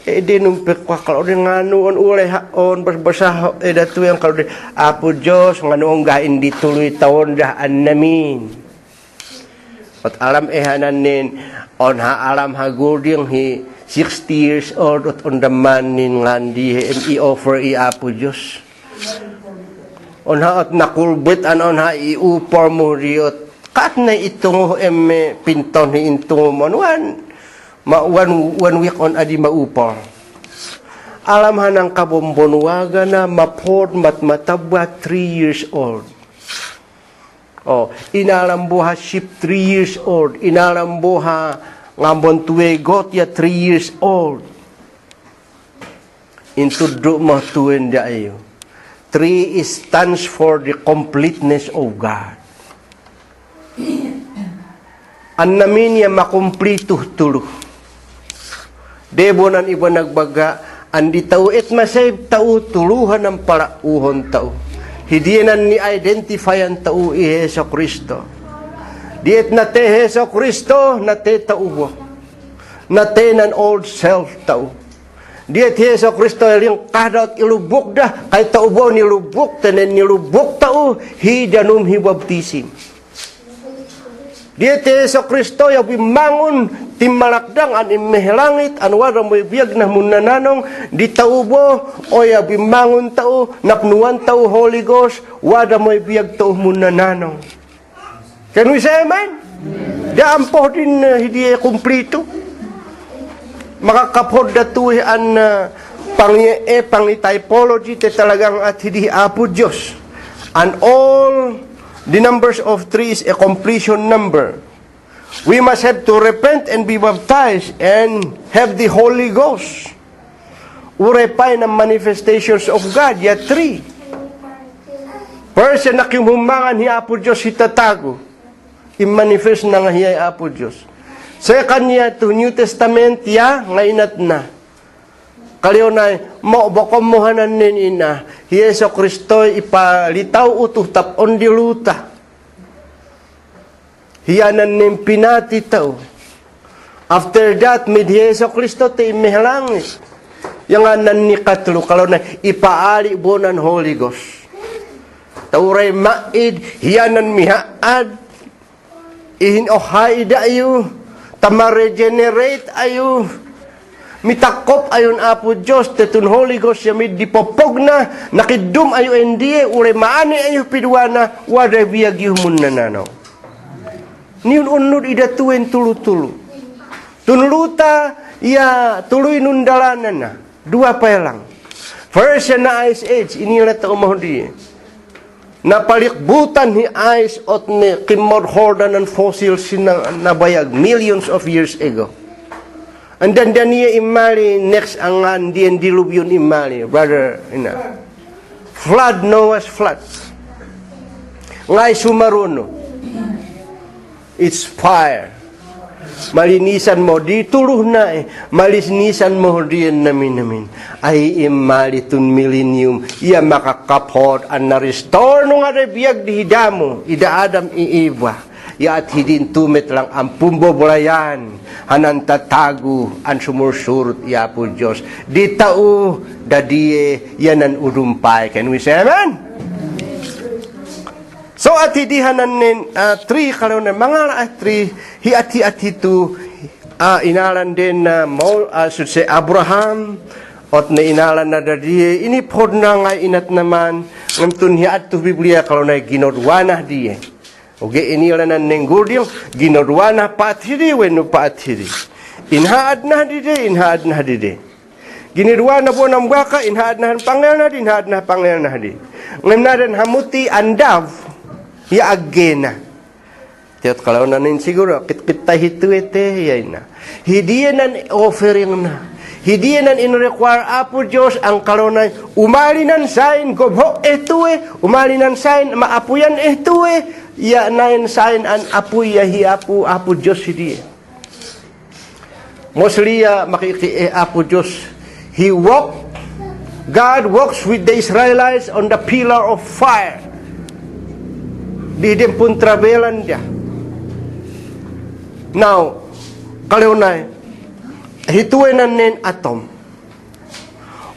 di numpik kwa, kalau di nganuon ulay haon, basbasaho, datu yang kalau di Apo Diyos, nganuong gain di tuloy taon daan namin. At alam hananin, on ha alam ha gurding hi 60 years old, at on the man nin ngandi, i-offer Apo Diyos. On ha at nakulbit, on ha i-upor mo riot, kat na itong pinton ni itong one week on adi maupor. Alam hanang kabombonwaga na mapod matabwa 3 years old. Oh, inalambuha ship 3 years old. Inalambuha ngambon tuwegot ya 3 years old. Intudro mo tuwen da ayo. 3 stands for the completeness of God. An namin niya makumplito tulo. Debo nan iba nagbaga, andi tao et masayb tao tuluhan ng parauhon tao. Hidiyanan ni identify ang tao i Heso Kristo. Diet na te Heso Kristo, na te tao mo. Na te nan old self tao. Diet Heso Kristo yung kadat ilubok dah, kay tao mo nilubok, tanen nilubok tao, hidanum hibabtisim. Dia Yesus Kristo yang bimangun timalakdang an immehlangit an wara mo biyag na munananong di taubo o ya bimangun tao napnuan tao Holy Ghost wada mo biyag tao munananong. Can we say amen? Da ampo din hindi kumplito. Makakapod datu an pangi typology te talagang at hindi Apo Diyos. And all the numbers of 3 is a completion number. We must have to repent and be baptized and have the Holy Ghost. Urepay ng manifestations of God. Ya 3. First, na kimumangan hi Apo Diyos hitatago. I-manifest na nga hi Apo Diyos. Second niya, to New Testament, ya, ngainat na. Kaliw na, maobakom mohanan nin ina, Yeso Kristo'y ipalitaw utuh tapon diluta. Hiyanan nin pinati tao. After that, mid Yeso Kristo ti imihlangit. Yang anan ni katlo, kalau na ipaali bonan Holy Ghost. Tauray maid, hiyanan mihaad, ihin ohay da ayo, tamaregenerate ayo, mitakop ayon Apo Diyos, tetun Holy Ghost yamid dipopog na, nakidum ayo endiye, ure maani ayo pidwana, waday biyag yumun na nanaw. Niyon unod idatuin tulu-tulu. Tunuluta, ya tuloy nundalanan na. 2 pa lang. First na Ice Age, inilat ta umahudi. Napalikbutan ni ice at ni kimorhorda ng fossils na nabayag millions of years ago. And then niya imali next ang diyan diluvian imali, brother, flood, Noah's flood. Ngay sumaruno. It's fire. Malinisan mo, di tuluh na malinisan mo diyan namin. Ay imali tun millennium, iya makakapod an na-restore nung arabiyag di hidamo, ida Adam iiba. Ya at hidin tumit lang ang pumbobolayan, hanan tatago, ang sumursurut, ya po Diyos. Di tao, dadiye, yanan udumpay. Can we say amen? So at hidihanan nin, 3, kalau na mga 3, hiati-ati tu, inalan din na, should say, Abraham, at na inalan na dadiye, ini pod na nga inat naman, ngamtun hiat tu Biblia, kalau na ginodwana diye. Okay, inilanan ng gurdil, ginodwana paathiri, wenu paathiri. Inhaad na dide. Ginidwana po ng baka, inhaad na pangyal na di. Ngayon natin hamuti andav, ya agena. Tiyot kalau nanin siguro, kita hitu ete, yan na. Hidiyanan offering na. Hidiyanan in-require Apo Diyos ang kalonay, umalinan sain, gobho etue, umalinan sain, maapuyan etue, ya nain sain an apuy yahi Apo Diyos hidiye. Mosliya makiki Apo Diyos, God walks with the Israelites on the pillar of fire. Di din pun travelan dia. Now, kalau na hituenan nin atom.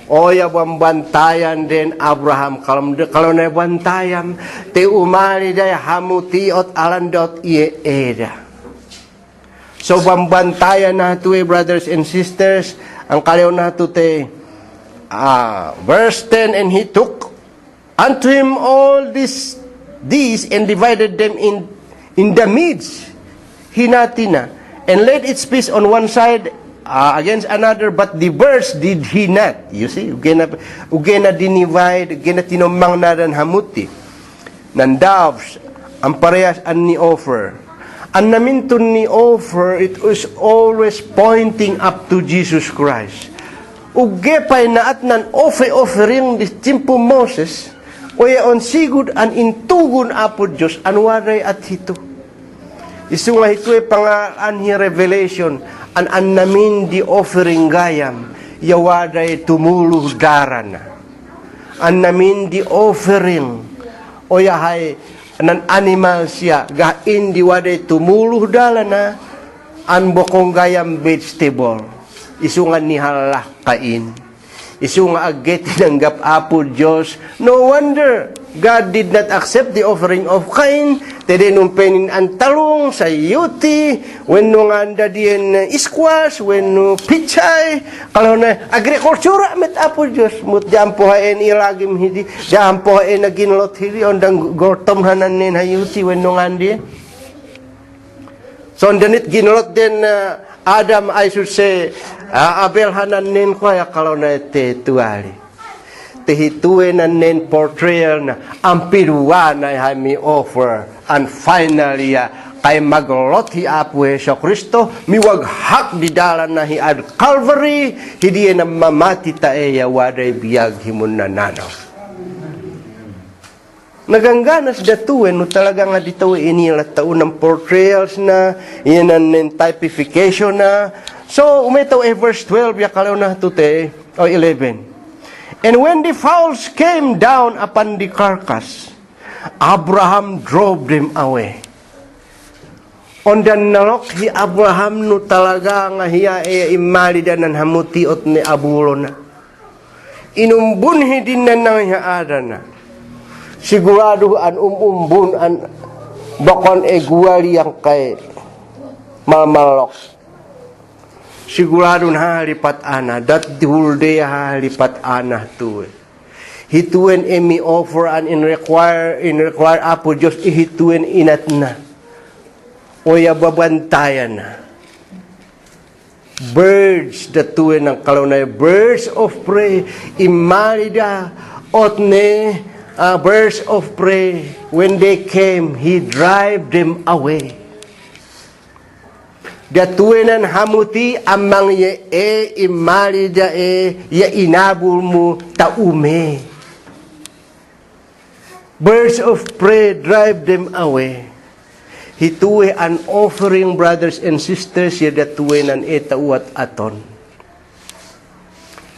Oya bantayan din Abraham kalau na bantayan te umali day hamutiot alandot ie eda. So bantayan na to brothers and sisters ang kalaw na to te verse 10, and he took unto him all these and divided them in the midst hinatina and laid its piece on one side against another, but the birds did he not. You see, ugena dinivide, ugena tinumang na rin hamuti. Nan doves, ang parehas an ni offer. Ang namintun ni offer, it was always pointing up to Jesus Christ. Uge pa'y naat nan offering the timpo Moses, oya on sigud an intugon apo Diyos, anwaray at hito. Isu nga hito pangaan hi revelation, an namin di offering gayam, yawaday tumuluh darana. An namin di offering, o yahay, nan animal siya, gain di waday tumuluh dalana, an bokong gayam vegetable. Isu nga nihalah kain. Isu nga agit tinanggap apo Diyos. No wonder, God did not accept the offering of Cain. Tede nung penin ang talong sa yuti, when nung anda diyan squash, when nung pichay, kalau na agrikultura met apo Diyos, mut jam pohain ilagim hidi, jam pohain na ginlot hidi, ondang gortom hanan nin hayuti, when nung andi. So ondanit ginlot din Adam, I should say, Abel hanan nin kwaya kalau na te tuali. Tehituin na nin portrayal na ang piruwa na hami offer. And finally, kay maglot hi apo Hesus Kristo, miwaghak di dalan na hi ad Calvary, hindi na mamati taeya waday biyag himun na nanaw. Nagangganas datuin, no talaga nga dito inila taon ng portrayals na, yan ang typification na. So, umitaw verse 12, yakalaw na tute, o 11. And when the fowls came down upon the carcass, Abraham drove them away. On the nalok, hi Abraham no talaga nga hiya imalida ng hamutiot ni abulo na. Inumbunhi din na nang hiyaada na. Sigurado an umumbun an bakon guwali yang kay mamalok. Sigurado na halipat ana, that whole day halipat ana tu. Hituin emi offer and in require apo Diyos ihituin inat na. Oya babantayan na. Birds datuin ng kalunay, birds of prey, imalida otne birds of prey, when they came, he drive them away. Datuinan hamuti amang ye imalida ya inabul mo taume. Birds of prey drive them away. Hituwe an offering, brothers and sisters, ya datuinan tauat aton.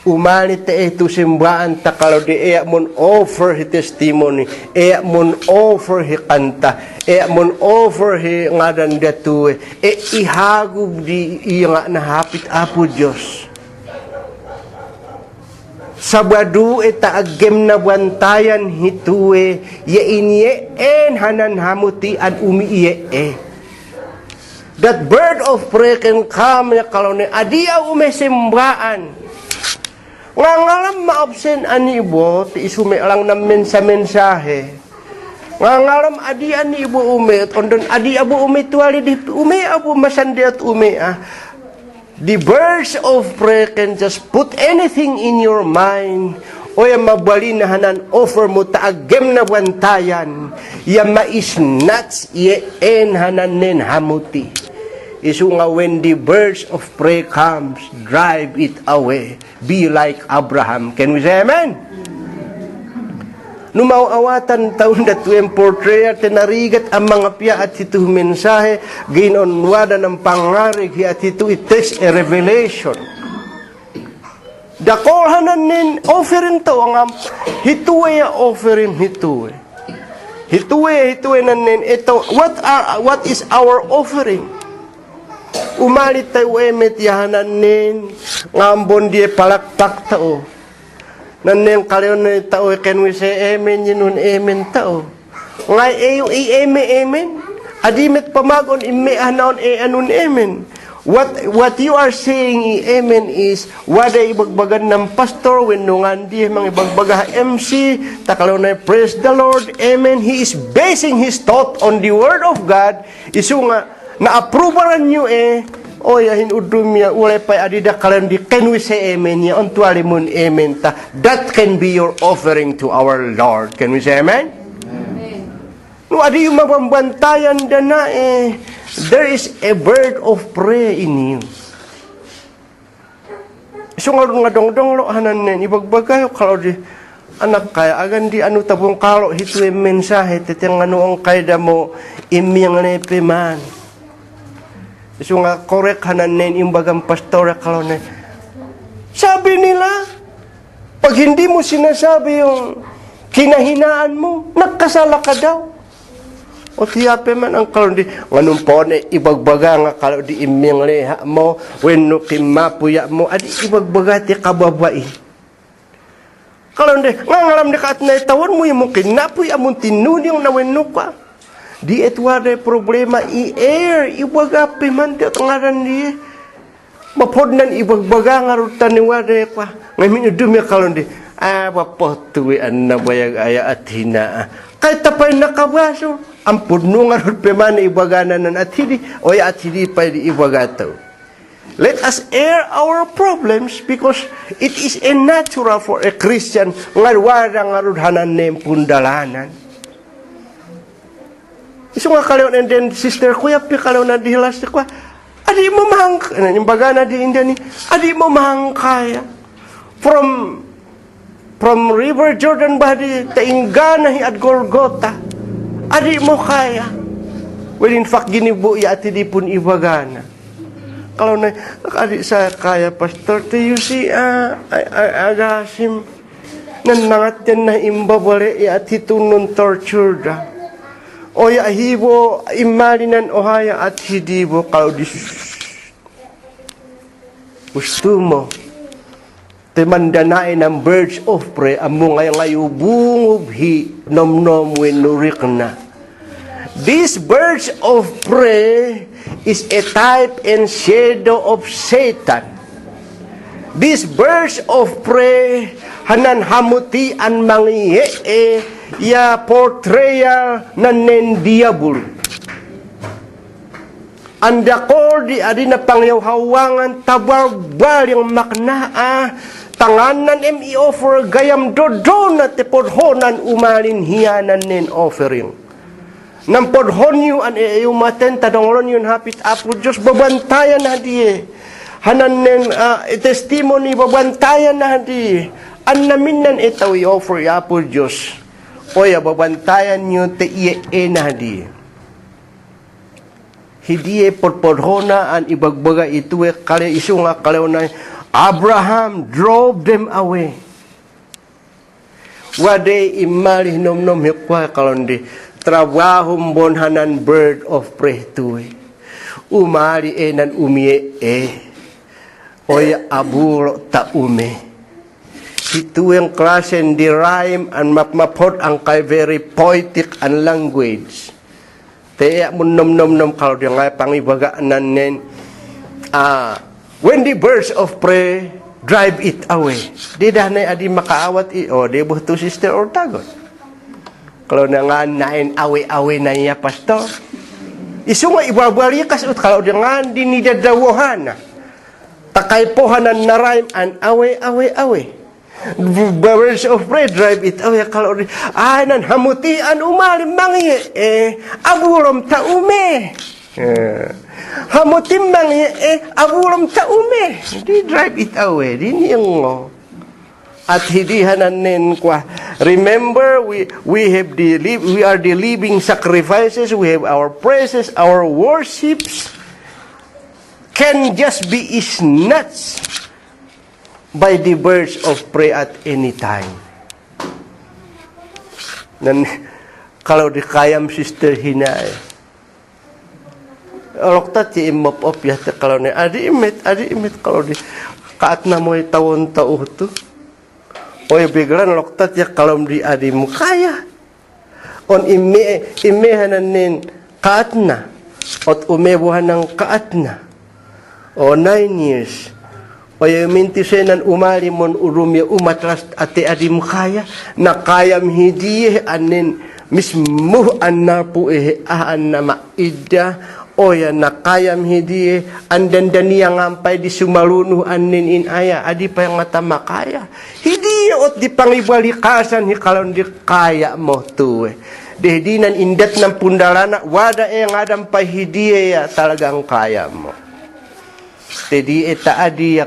Umani te ito simbaan ta kalau di mon offer hi testimony, mon offer hi kanta, mon offer hi ngadan datuwe, ihagub di iya nahapit apo Diyos. Sabadu agem na bantayan hituwe, ya inye hanan hamuti an umiye That bird of prey can come ya kalau ni adia umesimbaan. Ngangalam maabsen anibo, ti isume lang namin sa mensahe. Ngangalam adi anibo umet, ondon adi abo umet wali di ume abo masandiat ume The birds of prey can just put anything in your mind. O yung mabalinahanan offer mo taagem na bantayan. Yung maisnats yeen hananin hamuti. Isu nga when the birds of prey comes, drive it away. Be like Abraham. Can we say amen? Numawawatan taon na tuwing portray at tinarigat ang mga piya at ito mensahe, ginonwada ng pangarig at ito it is a revelation. Dakolhanan nin offering to ang hituwe offering hituwe. Hituwe nanin ito, what is our offering? Umalit tayo emet yahanan nin, ngambon di palakpak tao. Nanin kaliyon na tao, can we say amen, yun amen tao. Ngay yung amen. Adimit pamagon, ime anon anun amen. What you are saying, amen, is wada ibagbagan ng pastor when nungan di mga ibagbaga MC takalaw na praise the Lord, amen. He is basing his thought on the word of God. Isu nga na-approveran nyo oya hinudum ya ulay pa adida kalan di can we say amen ya on tualimun amen ta. That can be your offering to our Lord. Can we say amen? Amen. No adi yung mabambantayan dana there is a bird of prey in you. So nga dong lo hanan nen ibagbagayo kalau di anak kaya agan di anu tabung kalau hitu mensahe teteng anu ang kayda mo imyang nepe man. So nga korek hanan nen imbagang pastor kalau nen. Sabi nila pag hindi mo sinasabi yung kinahinaan mo, nagkasala ka daw. O tiyape man ang kalon di nganong po na ibagbaga nga kalau di imyang leha mo wenno kimapuya mo adi ibagbaga ti kababai kalon di ngalam di kaat na itawan mo yung kinapuya mo tinuni yung nawenno ka di etwade problema i-air ibagapi man ti ngaran di mapodnan ibagbaga nga rutan ni wade ka ngayon dumi kalon di papotuwi an na bayag aya at hinaa kahit tapay nakabaso ang puno nga rin pemana ibaganan ng athidi o athidi pa di ibagato. Let us air our problems because it is a natural for a Christian nga wala nga rin hanan ng pundalanan. Iso nga kalaw and then sister kuya pi kalaw na dihilas ko adi mo mahangkaya yung bagana di india ni adi mo mahangkaya from River Jordan ba di tainggana hi at Golgotha adi mo kaya. Well, in fact, ginibu ati di pun ibagana. Kalau na, adi saya kaya, pastor, to you see, agasim, nanangat yan na imbabale, ati tunun torture da. O ya hibo, imalinan ohaya at hidibo, kalau di gusto mo, temandanain ng birds of prey, amo ngayubungub hi nom wenurik na. These birds of prey is a type and shadow of Satan. These birds of prey hanan hamuti an mangiye ya portrayal nanen diabul. Anda ko di adi na pangyawhawangan tabarbal yung maknaa tanganan offer gayam dodo na tepodhonan umalin hiyanan nen offering. Nang podhon yu an iumaten tadonglon yun hapit apo Diyos babantayan na di hanan nen testimony babantayan na di an namin nan itaw i-offer apo Diyos oya babantayan nyo te iye na di hidiye podhona an ibagbaga ituwe kale isu nga kalew na Abraham drove them away. Wade imali nom hikwa kalondi trabahum bonhanan bird of prey tuwe. Umali nan umie oya abulo ta ume. Itu yang klasen di rhyme and mapmapot ang kay very poetic and language. Te mun nom kalau dia ngai pangibaga nanen when the birds of prey drive it away. Di dahnay adi makaawat di buhtu sister or tagon. Kalau nga nain awe na iya pastor. Isu nga ibabalikas ut kalau dia nga dinidadawohan. Takay pohanan na rhyme and awe. Birds of prey drive it away kalau nan hamutian umalim mangi abulom ta ume. Hamutim mangi abulom ta ume. Di drive it away. Di niyong at hidihanan nen kwa. Remember we are the living sacrifices. We have our praises, our worships can just be snatched by the birds of prey at any time. kalau di kayam sister hinay. Lokta ti imop op ya kalau ni adi imit kalau di kaat na mo tawon tao to. Oy biglan lokta ti kalau di adi mo kaya. On ime hananin kaat na. Ot umebuhan ng kaat na. O 9 years. O yung mintisenan umalimon urumya umatras ati adi mo kaya. Na kayam hidiye anin mismo annapu aan na maida. O yan na kayam hidiye andan daniya ngampay di sumaluno anin inaya. Adi pa yung mata makaya. Hidiye ot di pangibalikasan hikalon di kaya mo tuwe. Dehdinan indat ng pundalana wada ngadam pa hidiye ya talagang kaya mo. Di eta adi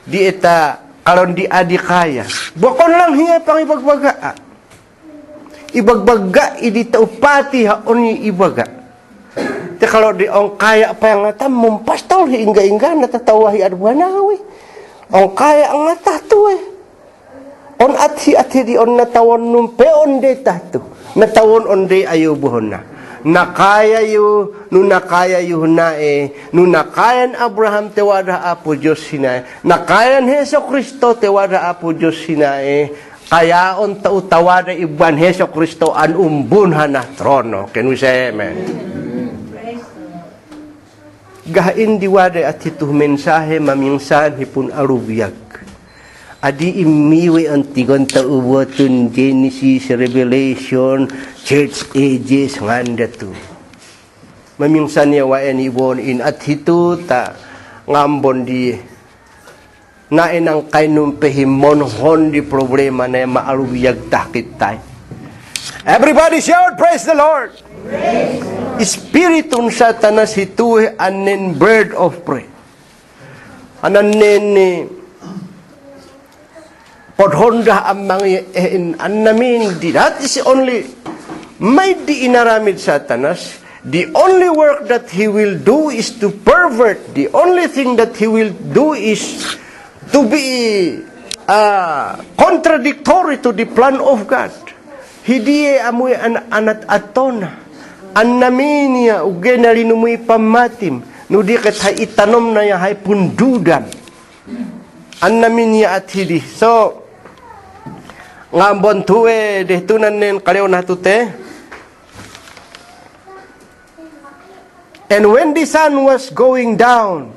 di eta kalon di adi kaya. Bukon lang hiya pang ibagbaga. Ibagbaga idi taupati haon ibaga. Te kalau di ong kaya pa yang ngata mumpastol hingga natatawahi adwanawi. Ong kaya ang ngata tuwe. On ati di on natawon numpe on de tatu. Natawon on de ayo buhon na. Nakaya yu nae, nakayan Abraham tewada apo Diyos sinae, nakayan Heso Kristo tewada apo Diyos sinae, kaya on tautawada iban Heso Kristo an umbunhan na trono. Can we say amen? Gahain diwada at ito mensahe mamingsan hipun arubiyag. Adi imiwi ang tigon taubotun Genesis, Revelation, Church Ages nganda tu. Mamingsan niya waen ibon in at hito ta ngambon di nain ang kainum pehimonhon di problema na maalubiyag takit tay. Everybody shout, praise the Lord! Spiritun satanas hito anin bird of prey. Ananin ni podhonda ang mga namin di. That is only may di inaramid satanas. The only work that he will do is to pervert. The only thing that he will do is to be contradictory to the plan of God. Hindi amoy anat atona. An namin niya ugay na rinumuy pamatim. No di kat hay itanom na ya hay pundudan. An namin niya at hindi. So, ngambon tuwe dehtunan nen kalew na tute. And when the sun was going down,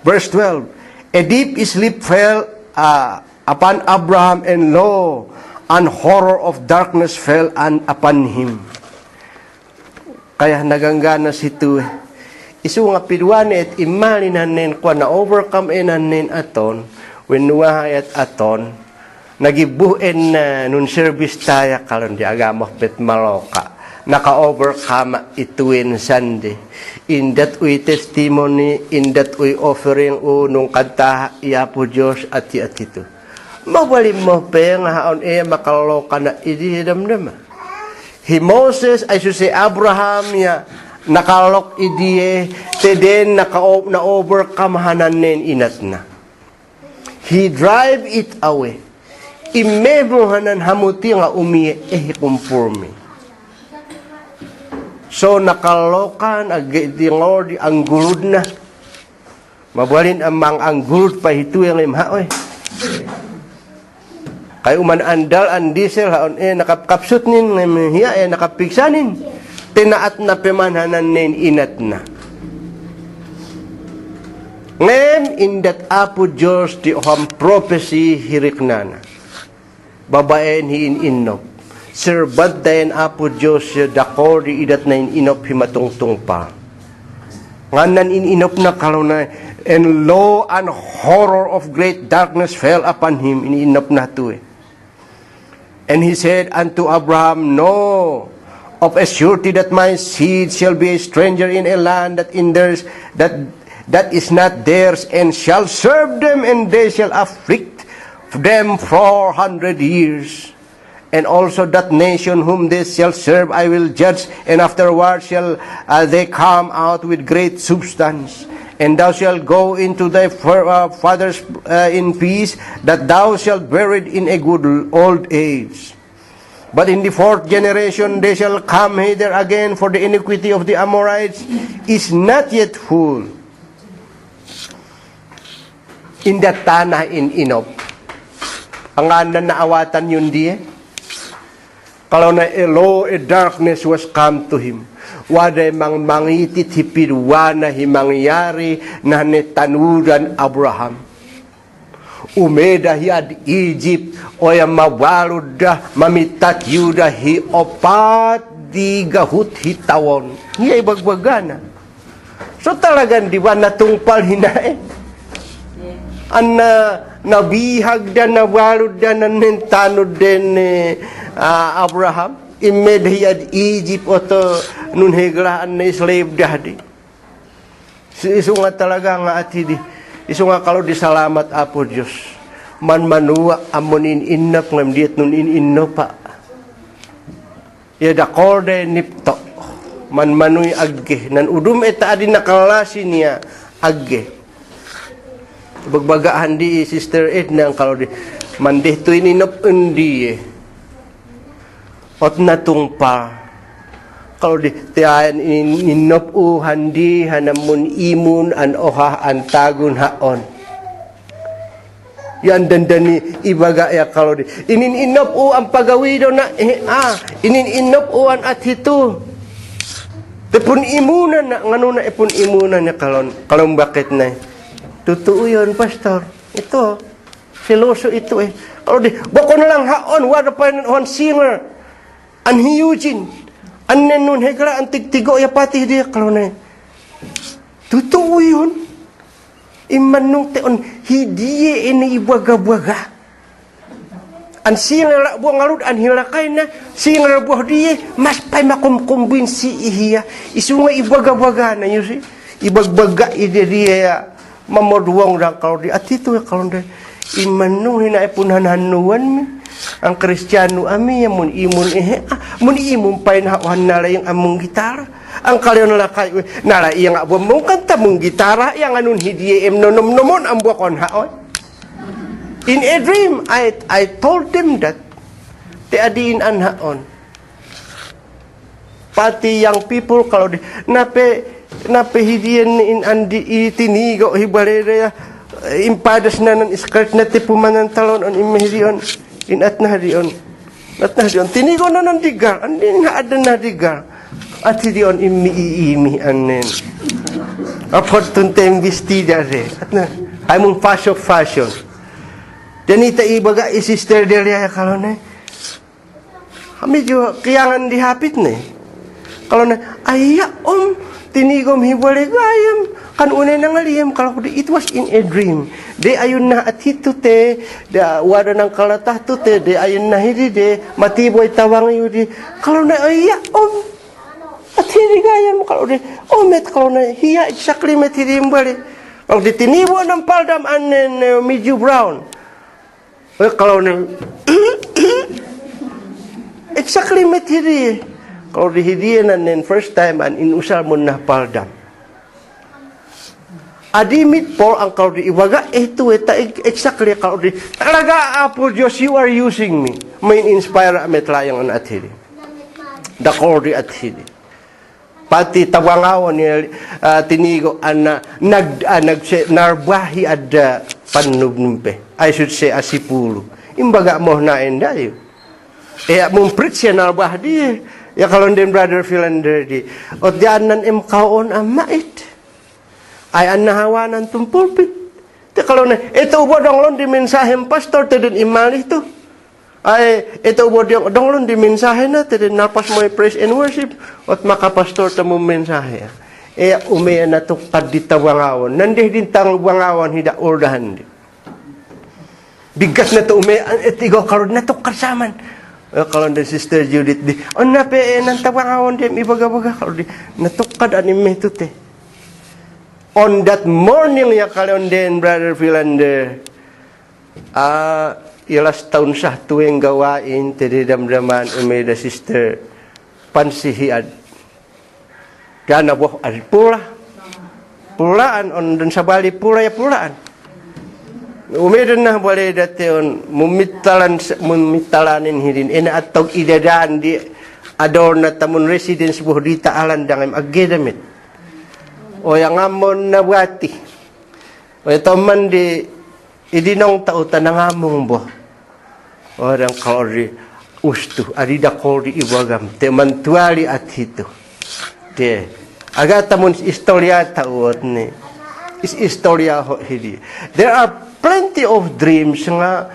verse 12, a deep sleep fell upon Abraham, and lo, an horror of darkness fell upon him. Kaya naganggana si tuwe. Isu nga pidwane at imalinan nen kwa na overcome enan nen aton, when nuwahay at aton, nagibuin na nun service tayo kalon di agamah pet maloka. Naka-overcome ituin Sunday. In that way testimony, in that way offering nung kanta iya po Diyos at ito. Mawalim mo pa nga haon makaloka na idihidam-dama. He Moses, I should say Abraham ya nakalok idiye, teden na-overcome hananen inat na. He drive it away. Imebuhanan hamuti nga umiye conforme. So nakalokan agdingor di anggulod na. Mabalin amang anggulod pa hito yang imhaoy. Kay uman andal an diesel haon nakapkapsut nin hiya nakapiksanin. Tinaat na pemanhanan nin inat na. Ngayon in that apo Diyos di oham prophecy hiriknana. Babaen hi inop. Serbat dayan apo Diyos dakor di idat na inop himatungtung pa. Nganan inop na kalona. And lo, an horror of great darkness fell upon him. Inop na to eh. And he said unto Abraham, no, of a surety that my seed shall be a stranger in a land that is not theirs, and shall serve them, and they shall afflict them 400 years. And also that nation whom they shall serve I will judge, and afterward shall they come out with great substance. And thou shalt go into thy fathers in peace, that thou shalt buried in a good old age. But in the fourth generation they shall come hither again, for the iniquity of the Amorites is not yet full. In the Tanah in Inob. Ang andan na awatan yun di Kalau na a darkness was come to him. Waday mang mangitit hipirwana himangyari na netanudan Abraham. Umeda hiad Egypt o yung mawalod da mamitat yuda hi opat di gahut hitawon. Hiya ibagbagana. So talagang di ba natungpal hinae? An nabihag da nawalod da na nentanod din Abraham. Imed hiad Egypt o to nun heglaan na slave dahdi. Isu nga talaga nga atidi. Isu nga kalau disalamat apo Diyos. Man manua amunin innap ngam diet nun inno pa. Ya da korde nipto. Man manui agge. Nan udum eta adi nakalasi niya agge. Bagbagaan di Sister Edna kalau di mandeh tu ininop undi ot natungpa kalau di tiyan inop handi hanamun imun an oha antagun haon yan dandani ibaga ya kalau di inin inop ang pagawi do na inin inop an at hito tepun imunan na ngano na ipun imunan ya kalau bakit na totoo yun pastor ito seloso ito kalau di bako na lang haon wala pa on singer an hiyujin an nenun hegra an tigtigo ya pati dia kalau na totoo yun iman nung teon hidiye ini ibaga-baga an singa buang ngalud an hilakay na singa buah dia mas pay makumkumbinsi ihiya isunga ibaga-baga na yun si ibagbaga ide dia mamodwang lang kalau di at ito kalau na iman nung hinaipun hanuan mi ang Kristiyano ami mun imun mun imun pay nahawan nala yung among gitara ang kaliyon nala kayo nala iya nga buwan mong kanta mong gitara yang anun hidiye nonom-nomon ang buwakon haon in a dream I told them that te adiin an haon pati yang people kalau di nape hidiyen in andi itinigo hibalere impadas na ng skirt na tipumanan talon on imahirion inat na harion tinigo na ng digar andin nga ada na digar at hirion imi anen apot tunteng vestida re at na ay mong fashion danita ibaga sister delia kalau na medyo kiyangan dihapit na kalau na ayya tinigom hibole gayam kan unay nang aliyam kalau it was in a dream de ayun na at hito te da wada ng kalatah to te de ayun na hidi de matiboy tawang yudi kalau na ayya at hidi gayam kalau de met kalau na hiya exactly met hidi mbali kalau di tinibo ng paldam anen medyo brown kalau na exactly met hidi kalau dihidiyan nen first time an inusal mo na paldam. Adimit po ang kalau diiwaga ito eta exactly kalau di talaga apo Diyos you are using me. May inspire ametlayang an athidi. Da kordi athidi. Pati tawangawan ni tinigo an narbahi ada panubnumpe. I should say asipulo. Imbaga mo na endayo. Mong preach na narbah di. Ya kalau den brother Philander di ot dianan kaon amait ay anahawanan tum pulpit te kalau na ito bodong lon di mensahe pastor te den imali to ay ito bodong lon di mensahe na te den napas mo praise and worship ot maka pastor ta mo mensahe umeya na to kaditawangawon nandih din tang wangawan hida ordahan di bigas na to umeya etigo karon na to kasaman kalau dari Sister Judith di nape nang tawangawon dem ibaga-baga kalau di natukad anime tu te on that morning ya kalau den brother Philander ilas tahun sah tuwing gawain tedi damdaman umeda Sister pansihiad dana boh pulaan on dan sabali pula ya pulaan Umedan na boleh dation mumitalan hidin ina atog idadaan di ador na tamun residence buh di taalan dangem agedamit. O yang amon na buati. O taman di idinong tautan ng among buh. Orang kaori ustu adida kaori ibagam te mantuali at hito. Te agata mun istorya taot ni. Is istorya ho hidi. There are plenty of dreams nga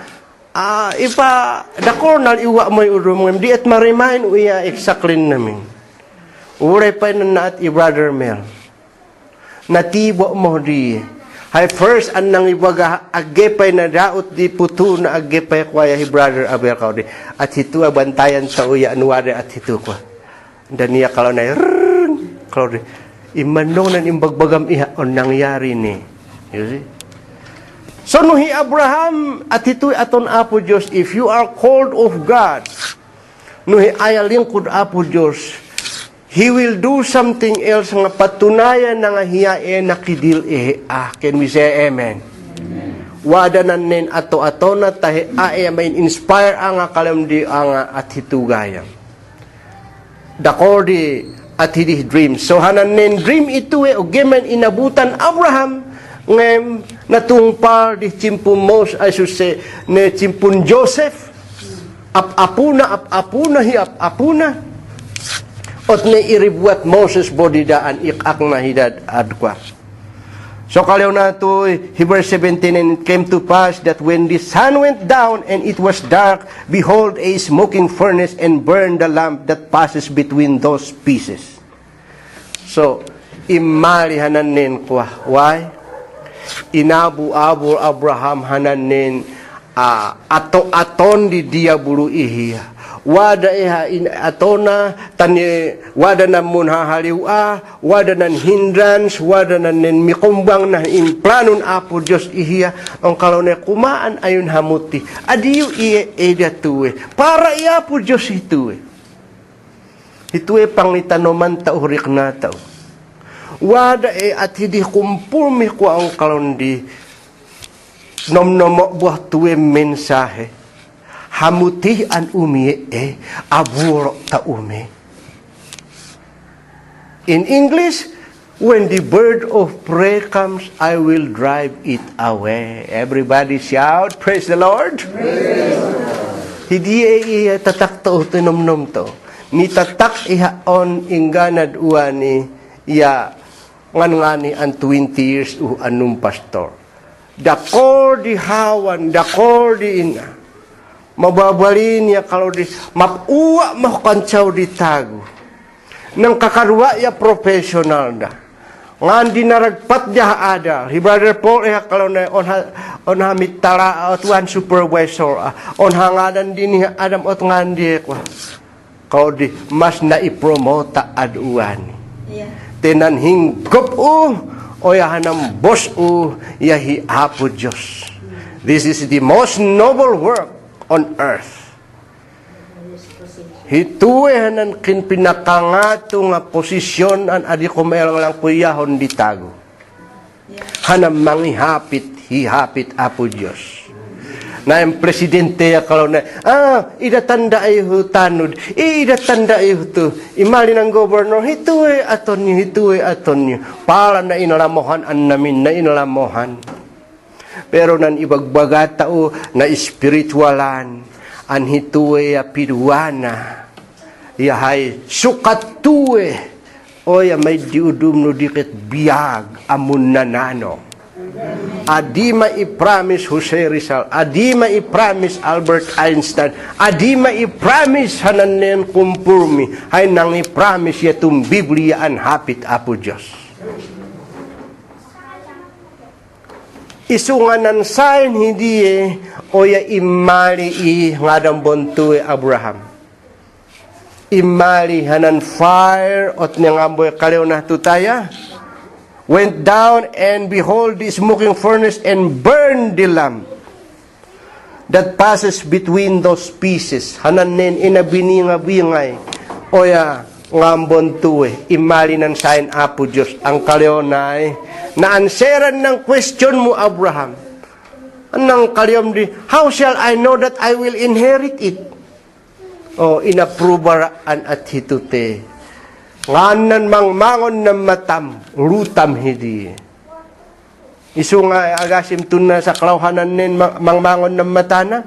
ipa the cornal iwa mo urumem di at ma-remind uya exactly namin. Uray pa na at i-brother Mel. Natibo mo di. Hay first anang ibaga agepay na daot di puto na agepay kwaya hi brother aber ka di. At hito bantayan sa uya anuwari at hito ko. Daniya kalau na kalau di imanong nan imbagbagam iha on nangyari ni. You see? So nuhi Abraham at ito'y aton Apo Diyos, if you are called of God, nuhi ayalingkod Apo Diyos, He will do something else nga patunayan na nga hiyae nakidil can we say amen? Wada nan nin ato-ato na tahi may inspire ang kalamdi ang at hitugayang. Dakordi at hidi dream. So hanan nin dream ito ogeman inabutan Abraham ngem natungpal di cimpun Mos ay suse ne cimpun Joseph apuna ot ne iribuat Moses bodidaan ikak na hidad adkwa. So kalaw na to Hebrews 17, and it came to pass that when the sun went down and it was dark, behold a smoking furnace and burned the lamp that passes between those pieces. So imali hananin kwa. Why? Inabu-abu Abraham hananin aton di dia bulu ihiya. Wada iha atona tani wada na mun hahaliwa, wada nan hindrance, wada nan mikumbang na in planon Apo Diyos ihiya. Ang kalau na kumaan ayun hamuti. Adiyo iya tuwe. Para iya po Diyos hituwe. Hituwe pangitanoman taurik na tao. Wada at hindi kumpulmi ko ang kalondi nomnomo buah tuwe mensahe hamuti an umi aburo ta umi. In English, when the bird of prey comes, I will drive it away. Everybody shout, praise the Lord. Hindi tatak to nomnom to. Ni tatak ihaon ingganad uani ya ngani ang 20 years anong pastor. Dakor di hawan, dakor di ina. Mababalin niya kalau di mapuwa mahukantsaw di tago. Nang kakarwa ya professional da. Ngan di naragpat dia ada. Hi Brother Paul kalau na on hamit tala tuan supervisor. On hangadan din niya adam ot ngandi kwa. Kau di mas na ipromota aduan. Tenan hinggop o yahanam boss yahi Apo Diyos. This is the most noble work on earth. Hituehanan kin pinakangato nga posisyon an adi kumayang lang puyahon di tago. Hanam mangihapit hihapit Apo Diyos. Na yung presidente ya kalau na idatanda ayo tanod idatanda ayo to imali ng governor hituwe aton niyo para na inalamohan an namin na inalamohan pero nan ibagbaga tao na spiritualan an hituwe ya piduana yahay sukat tuwe o ya may diudum no dikit biag amun nanano. Adi ma-i-promise Jose Rizal, adi ma-i-promise Albert Einstein, adi ma-i-promise hananen kumpurmi, hay nang i-promise yatong Biblia an hapit Apo Diyos. Isunganan sain hindi o ya imali ngadang bontuwe Abraham. Imali hanan fire ot nyangamboy kalew na tutaya. Went down and behold the smoking furnace and burned the lamp that passes between those pieces. Hananen inabiningabingay oya ngambon tuwe imali ng sain Apo Diyos ang kalionay na anseran ng question mo Abraham. Anang kalyom di, how shall I know that I will inherit it? O, inaprubar an at hitute. Nganan mangmangon na matam, rutam hidi. Isu nga agasim tuna sa kalawhanan nin mangmangon na matana.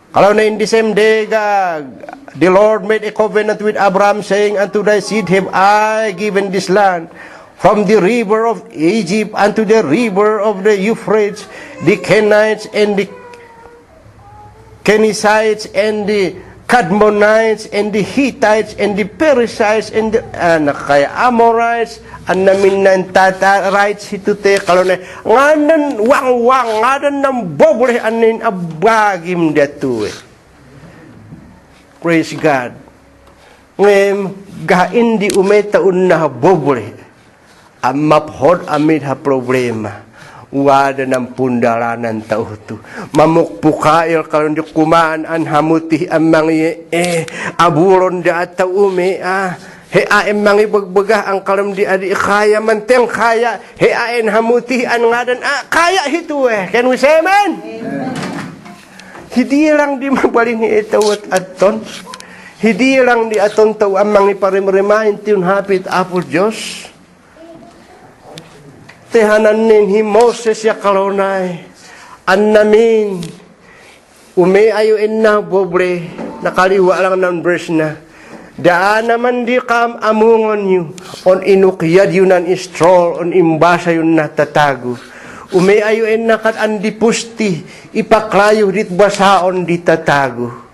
Kalau na in the same day, the Lord made a covenant with Abraham, saying, unto thy seed have I given this land, from the river of Egypt unto the river of the Euphrates, the Kenites and the Kenizzites and the Kadmonites and the Hittites and the Perizzites and the Amorites and namin ng Tatarites hitute kalau na nganan wang nganan ng bobre anin abagim datu. Praise God. Ngem gain di umetaun na bobre amaphod amid ha problema. Wada ng pundalanan tao to. Mamukpukail kalon di kumaan an hamuti ang mga aburon da at umi he aem mga bagbaga ang kalam di adi kaya manteng kaya he aen hamuti an ngadan kaya hito Can we say amen? Hindi lang di mabalin ni ito at aton. Hindi lang di aton tao ang mga parimrimahin tiyun hapit apo Diyos. Tehanan nin hi Moses ya kalonay an namin umiayo na bobre nakaliwa lang ng verse na daan naman di kam amungon yu on inukyad yun an stroll on imbasa yun na tatago umiayo na kat an dipusti ipaklayo dit basaon di tatago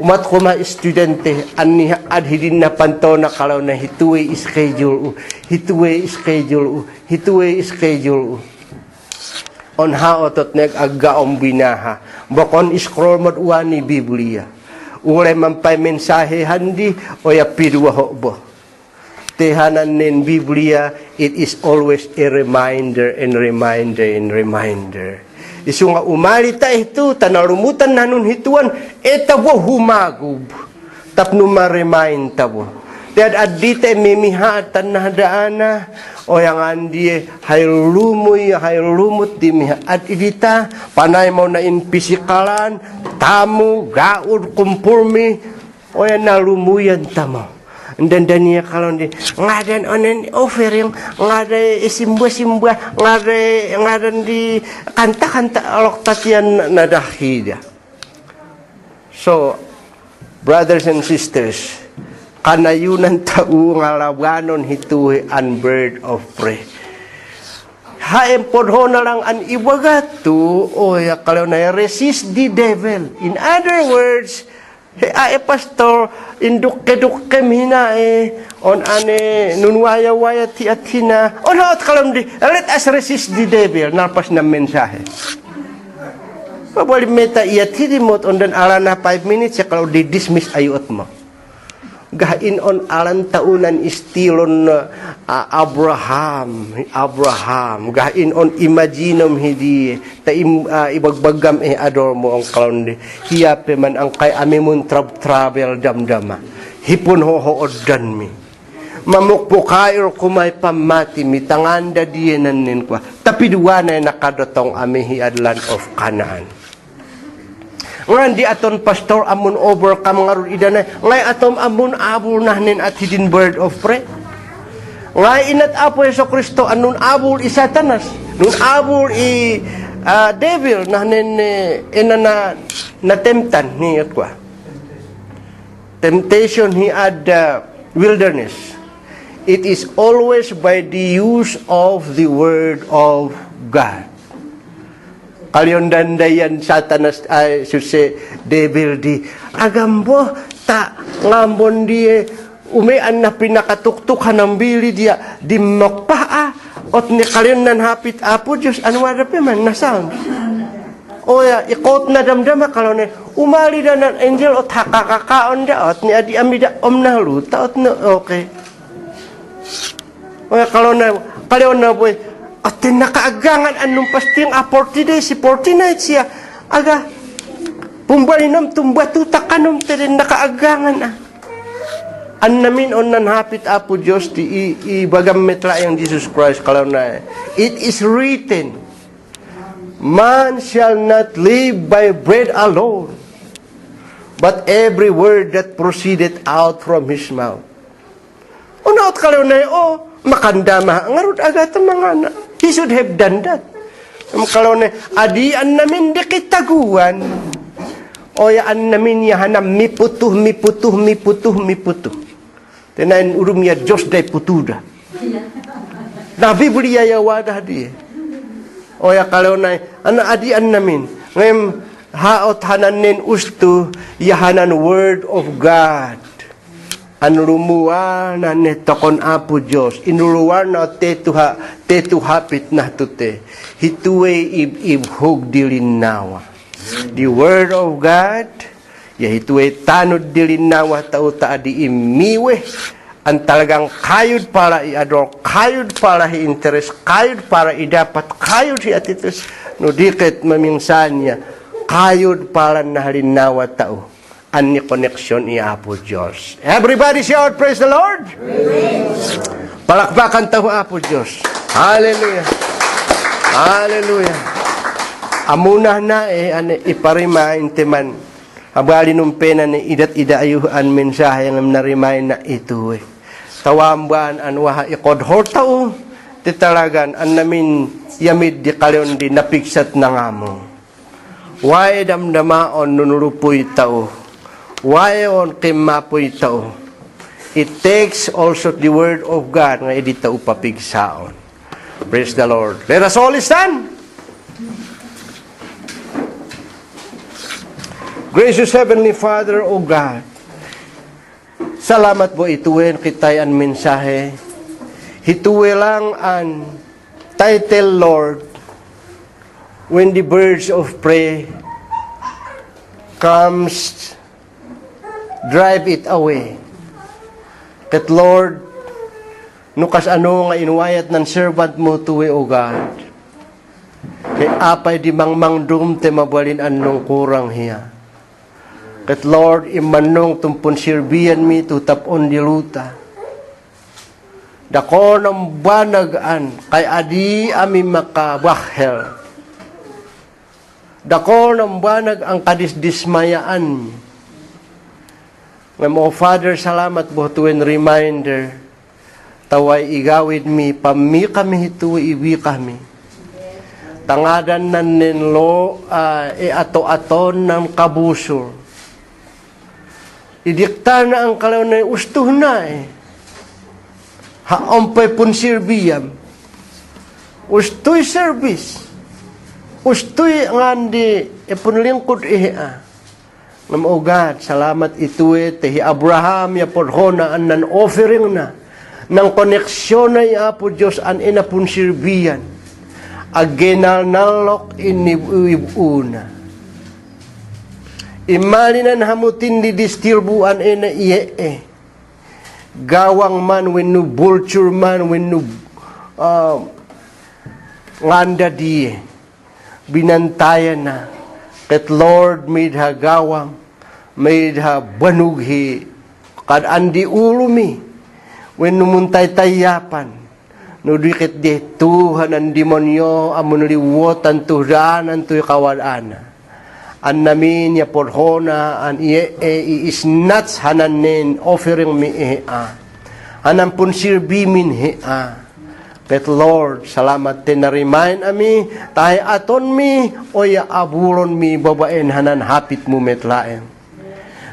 umat ko ma estudyante ani adhidin na panto na kalaw na hituwe schedule on how otot nag agaom binaha bokon scroll mod uani Biblia ure mampay mensahe handi o ya pidwa hobo tehanan nin Biblia it is always a reminder and reminder isu nga umalita ito tanarumutan nanun hituan etabo humagub tapno ma-remind tabo dad adite mimihatan na daana o yang andi haylumut di miha at idita panay mo na in pisikalan tamu gaud kumpurmi o yan nalumuyan tamo. Dan niya kalau di ngadan onen offering ngade simba ngadan di kanta alok tatian nadahida. So brothers and sisters, kanayunan tao ngalawanon hituhe an bird of prey. Haem podho na lang an ibagatu o ya kalau na resist the devil. In other words, pastor induk-keduk hina on ane nunwaya-waya ti atina on haot kalam di let us resist the devil nalpas na mensahe pabali meta iya tidimot on dan alana 5 minutes ya kalau di dismiss ayot mo gain on alan taunan istilon Abraham gain on imaginom hidi ta ibagbagam ador mo ang kalon hiyape man ang kay amimun travel damdama hipon ho oddan mi mamukpukair kumay pamati mi tanganda diyenan nin kwa tapi duwanay nakadotong amihi adlan of Canaan ngan di aton pastor amun overcome ngarud idana ngay atom amun abul nahnin at hidin bird of prey ngay inat apo Yesu Kristo anun abul isatanas nun abul devil nahnin inana natemptan ni atwa temptation he had wilderness it is always by the use of the word of God. Kalyon dandayan satanas ay suse devil di agambo ta ngambon di umean na pinakatuktukan ng bili dia di makpaa ot ni kalyon nan hapit apo Diyos anwara pa man na sound oya ikot na damdama kalon umali na ng angel ot hakakakaon da ot ni adi amida na luta ot no okay oya kalyon na boy at nakaagangan anong pasting 40 days, 40 nights siya. Aga, pumbalinam tumbatuta kanom tirin nakaagangan An namin on nanhapit apo Diyos ti ibagam metla yang Jesus Christ kalau na it is written Man shall not live by bread alone, but every word that proceeded out from his mouth. Unaot kalaw na makanda ngarod agad ang mga anak. He should have done that. Kalaw na, adian namin di kitaguan. O yaan namin yahanam miputuh. Tenain urum ya Diyos day putuda. Na Biblia yawadah di. O ya kalaw na, adian namin. Ngayon, haot hananin ustu, yahanan word of God. Anurumuan na netokon apo Diyos. Inuruan na tetuhapit na tute. Hituwe ibhog dilinawa. The word of God, hituwe tanod dilinawa tao taadi imiwe. Ang talagang kayod para i-adore, kayod para i-interest, kayod para i-dapat, kayod i-atitus. No dikit maminsan niya, kayod para nahalinawa tao. Ani connection iya Apo Diyos. Everybody shout, praise the Lord! Praise. Palakpakan tayo Apo Diyos. Hallelujah! Hallelujah! Amunah na iparimain teman. Abali nung pena ni idat-ida ayuhan mensahe yang narimain na ito Tawamban anwaha ikodhor tao. Titalagan an namin yamid di kalyon di napiksat na nga mo. Wae damdamaon nunurupoy tao. Why on kimapoy tao? It takes also the word of God nga idi tao papigsaon. Praise the Lord. Let us all stand. Gracious Heavenly Father, O God, salamat po ituwen kitay an mensahe. Hituwe lang an title, Lord, when the birds of prey comes drive it away. That Lord, nukas ano nga inuwayat ng servant mo tuwi o God. Kay apay di mangmangdum te mabalin anong kurang hiya. That Lord, imanong tumpun sirbiyan mi tutapon di luta. Dako ng banagaan kay adi ami makabahel. Dako ng banag ang kadisdismayaan mi. O Father, salamat po tuwin reminder. Taway igawid mi, pami kami hito, iwi kami. Tangadan na ninlo, ato-aton ng kabusor. Idikta na ang kalaw na ustuh na Haompay pun sirbiyam. Ustoy service. Ustoy ngandi, ipun lingkod O God, salamat ituwe, tehi Abraham, yapodhona, an nan offering na, ng koneksyon na Apo Diyos, an inapun sirbiyan, agenal nalok inibuna. Imalinan hamutin di distirbuan ina iye gawang man, wenu vulture man, wenu nganda diye, binantayan na, ket Lord, made ha gawang, made ha banughi, kad andi ulumi, when numuntay tayapan, no dikit de Tuhan ang demonyo, amun liwotan tuhdaan ang tuy kawadana. An namin ya porhona, an is nuts hananin, offering mi Hanan pun sirbi min But Lord, salamat din na remind ami, tayo aton mi, o ya aburon mi, babaen hanan hapit mo metlaen.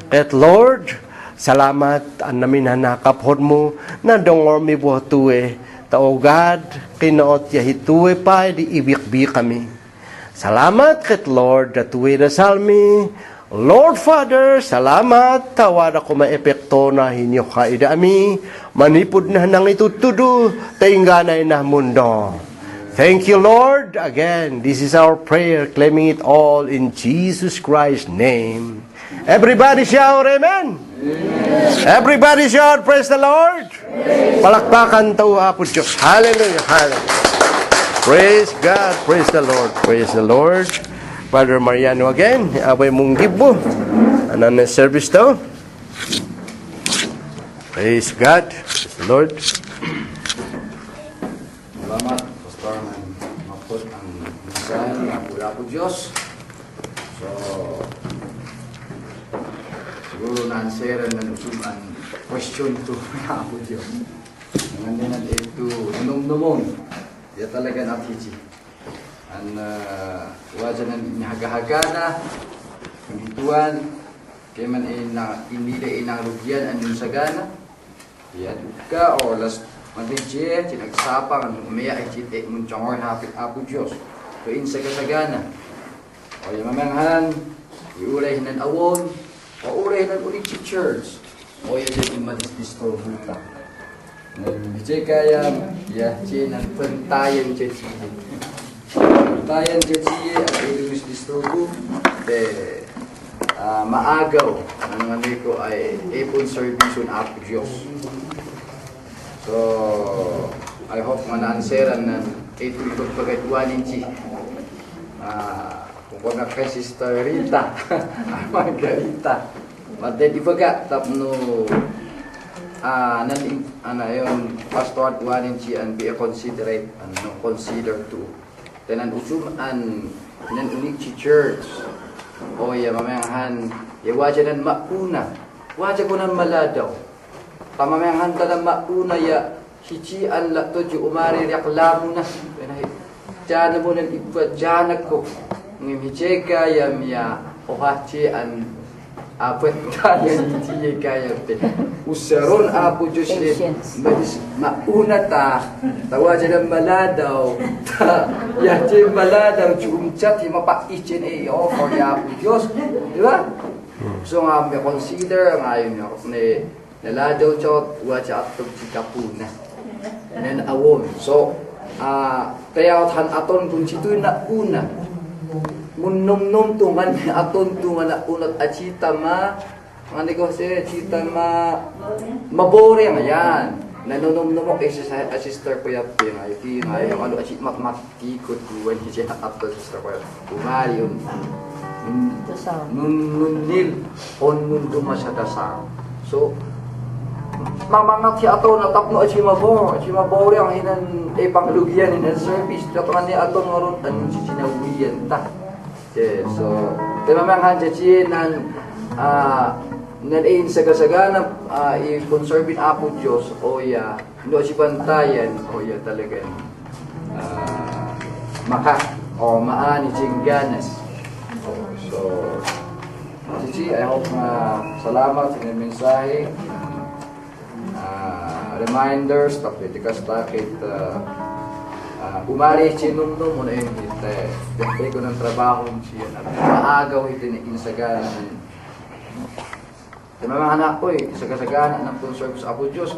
But Lord, salamat, an namin hanakaphod mo, na dongor mi buhatuwe, tao God, kinoot ya hituwe pa, di ibikbi kami. Salamat ket Lord, datuwe na salmi, Lord Father, salamat, tawad ako maepekto na hinyo kaida ami, manipod na nang itutudo, taingganay na mundo. Thank you, Lord. Again, this is our prayer, claiming it all in Jesus Christ's name. Everybody shout, amen. Amen. Everybody shout, praise the Lord. Praise. Palakpakan tao Apo Diyos. Hallelujah, hallelujah. Praise God, praise the Lord, praise the Lord. Father Mariano again, abay mong gibo. Ano na service to? Praise God, praise the Lord. Salamat, Pastor, na mapot ang mensahe ng Apo Diyos. So, siguro na-answeran ng usulan question to ng Apo Diyos. Nandiyan ito, numon. Dia talaga natiji. An wajan ng inahagahagana, pagituan, kaya man inila inang rugyan ang yung sagana. Yan ka o las madidje, tinagsapang ang umaya ay chite munchangor hapit Apo Diyos. So in sagana. O yung mamanghan, iulay hinan awon, o ulay hinan ulit si church. O yan yung madisdistro buta. Nandidje kaya, ya, chinan pentayan chechiye. Pentayan chechiye, ang ilumis distro maagaw ang mga ko ay ipon servison Apo Diyos. So, I hope mananseran ng ito ikot pagkaituanin si kung wag kay Sister Rita Margarita matay di baga tapno natin yon pastor tuanin si and be a considerate and no consider to tenan usum an nan unik si church. O ya mamanghan, ya wajanan mauna, wajanan maladaw. Pamamanghan talang mauna ya hician la to ju umari reklamo na. Jana mo nan iba jana ko. Ngim hiceka yam ya ohachi an apet tayan hiciye kaya pe. Usaron Apo Diyos badis mauna ta tawajanan maladaw. Yachi maladaw chumchat mapaichen offer ya Apo Diyos. Di ba? So nga may consider ngayon ni naladaw chot wacha atog sikapuna. Nen awon. So tayaw han aton kung situy na una. Munnom tungan aton tungan na unat achita ma ano ko siya chita mabore yan. Nanonom kay sister ko yap yung ngayon ano achit matmatikot kuwan siya aton sister ko umali yun nunil on mundo masyadasa. So mamangat siya ato na tapno at mabore ang hinan panglugyan hinan service dato nga ni ato ngaron anong si sinawiyan ta. So mamanghan siya nan nanain sa kasagana i-conserve Apo Diyos o ya no si bantayan o ya talagang maka o maani jingganas. So Cici, I hope salamat sa inyong mensahe. Reminders tapi tikastakit umari chinumnum mo na yun dahil ko ng trabaho siya at maagaw ito ni insagana sa mga anak ko sagasagana ng conserve sa Apo Diyos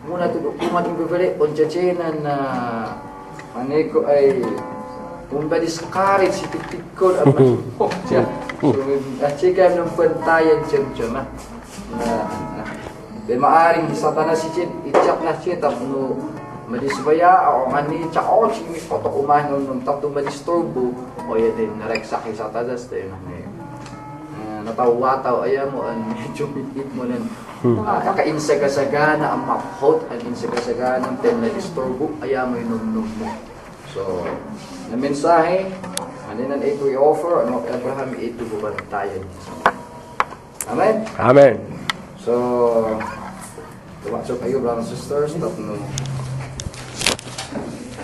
muna tukuman yung bibili on chachenan na manay ko ay kung ba discourage si tiktikon ang masupok siya so chika ng pantayan siya na dahil maaring satanas si Chin itchak na siya tapno madisbaya o ngani tsa o chimi koto kumahin nung tapno madisturbo o yan din nareksaki sa tadas din nataw-wataw ayaw mo ang medyo mitit mo ng kakainsagasagana ang maphot ang insagasaganang ten na disturbo ayaw mo yung nung mo. So na mensahe maninan ito i-offer ano Abraham ito bubantayan. Amen? Amen. So tumaksok kayo brothers and sisters tapno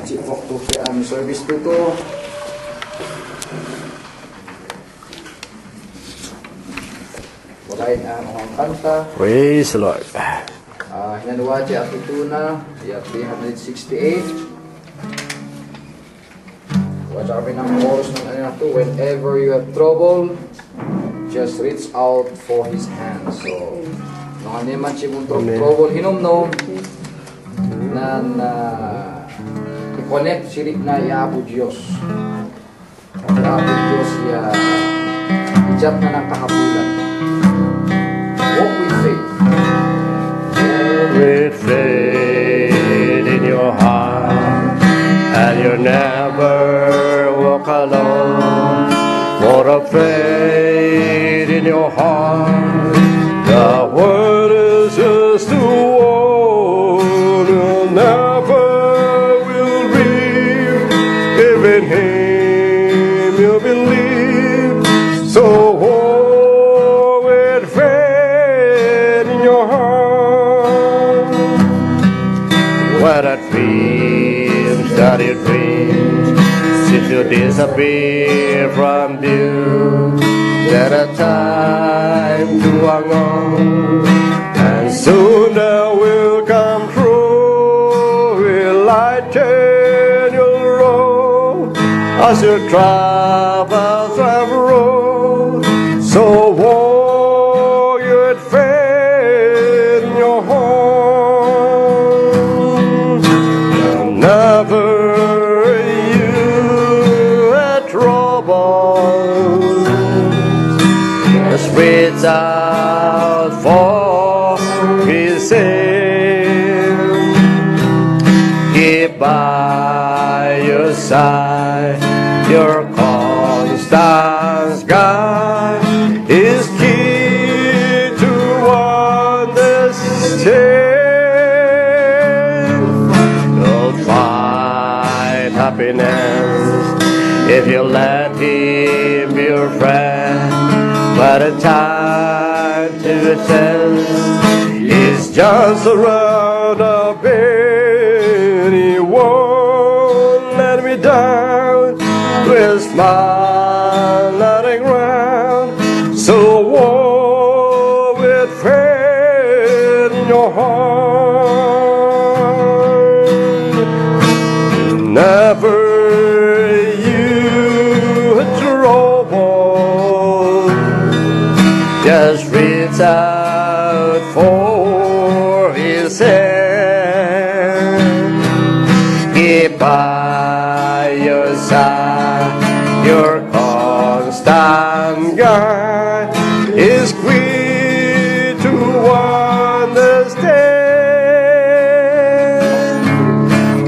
chipok to ang service to walain ang mga kanta. Praise the Lord. Hinanuwaji at ito na 368. Watch kami ng chorus ng ano na ito. Whenever you have trouble, just reach out for His hand. So, nung naman siya mong trouble, hinumnom na i-connect siya na Apo Diyos. Apo Diyos i-chat na ng kahabulan. Walk with faith. With faith in your heart, and you never walk alone. For a faith in your heart, the word is just a word, you never will be given Him. What a dream, starry dreams, seem to disappear from view. That a time to hang on, and soon there will come true. Will lighten your road as you travel road. So walk your faith in your home. Never you had trouble. The Spirit's out for His sin. Keep by your side your constant guide is key to understand. You'll find happiness if you let Him be your friend. But a time to attend is just around the bend. He won't let me down. With a smile nothing round. So walk with faith in your heart. Never you had trouble. Just reach out for His hand. Keep by your side your constant guide is quick to understand.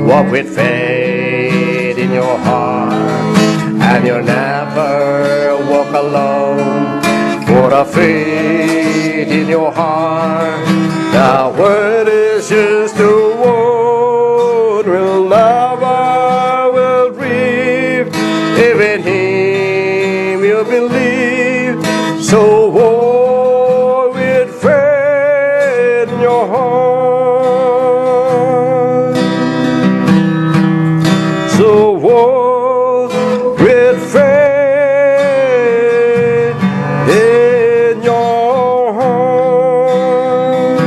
Walk with faith in your heart, and you'll never walk alone. For the faith in your heart, the word is just a word. Will never will grieve. Even Him you believe. So walk with faith in your heart. So walk with faith in your heart.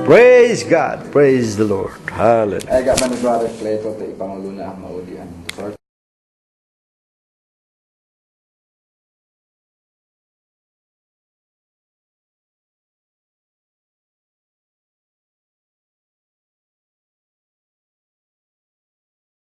Praise God, praise the Lord. Hallelujah. Ay, man brother Cleto, ipangulunan, maulian.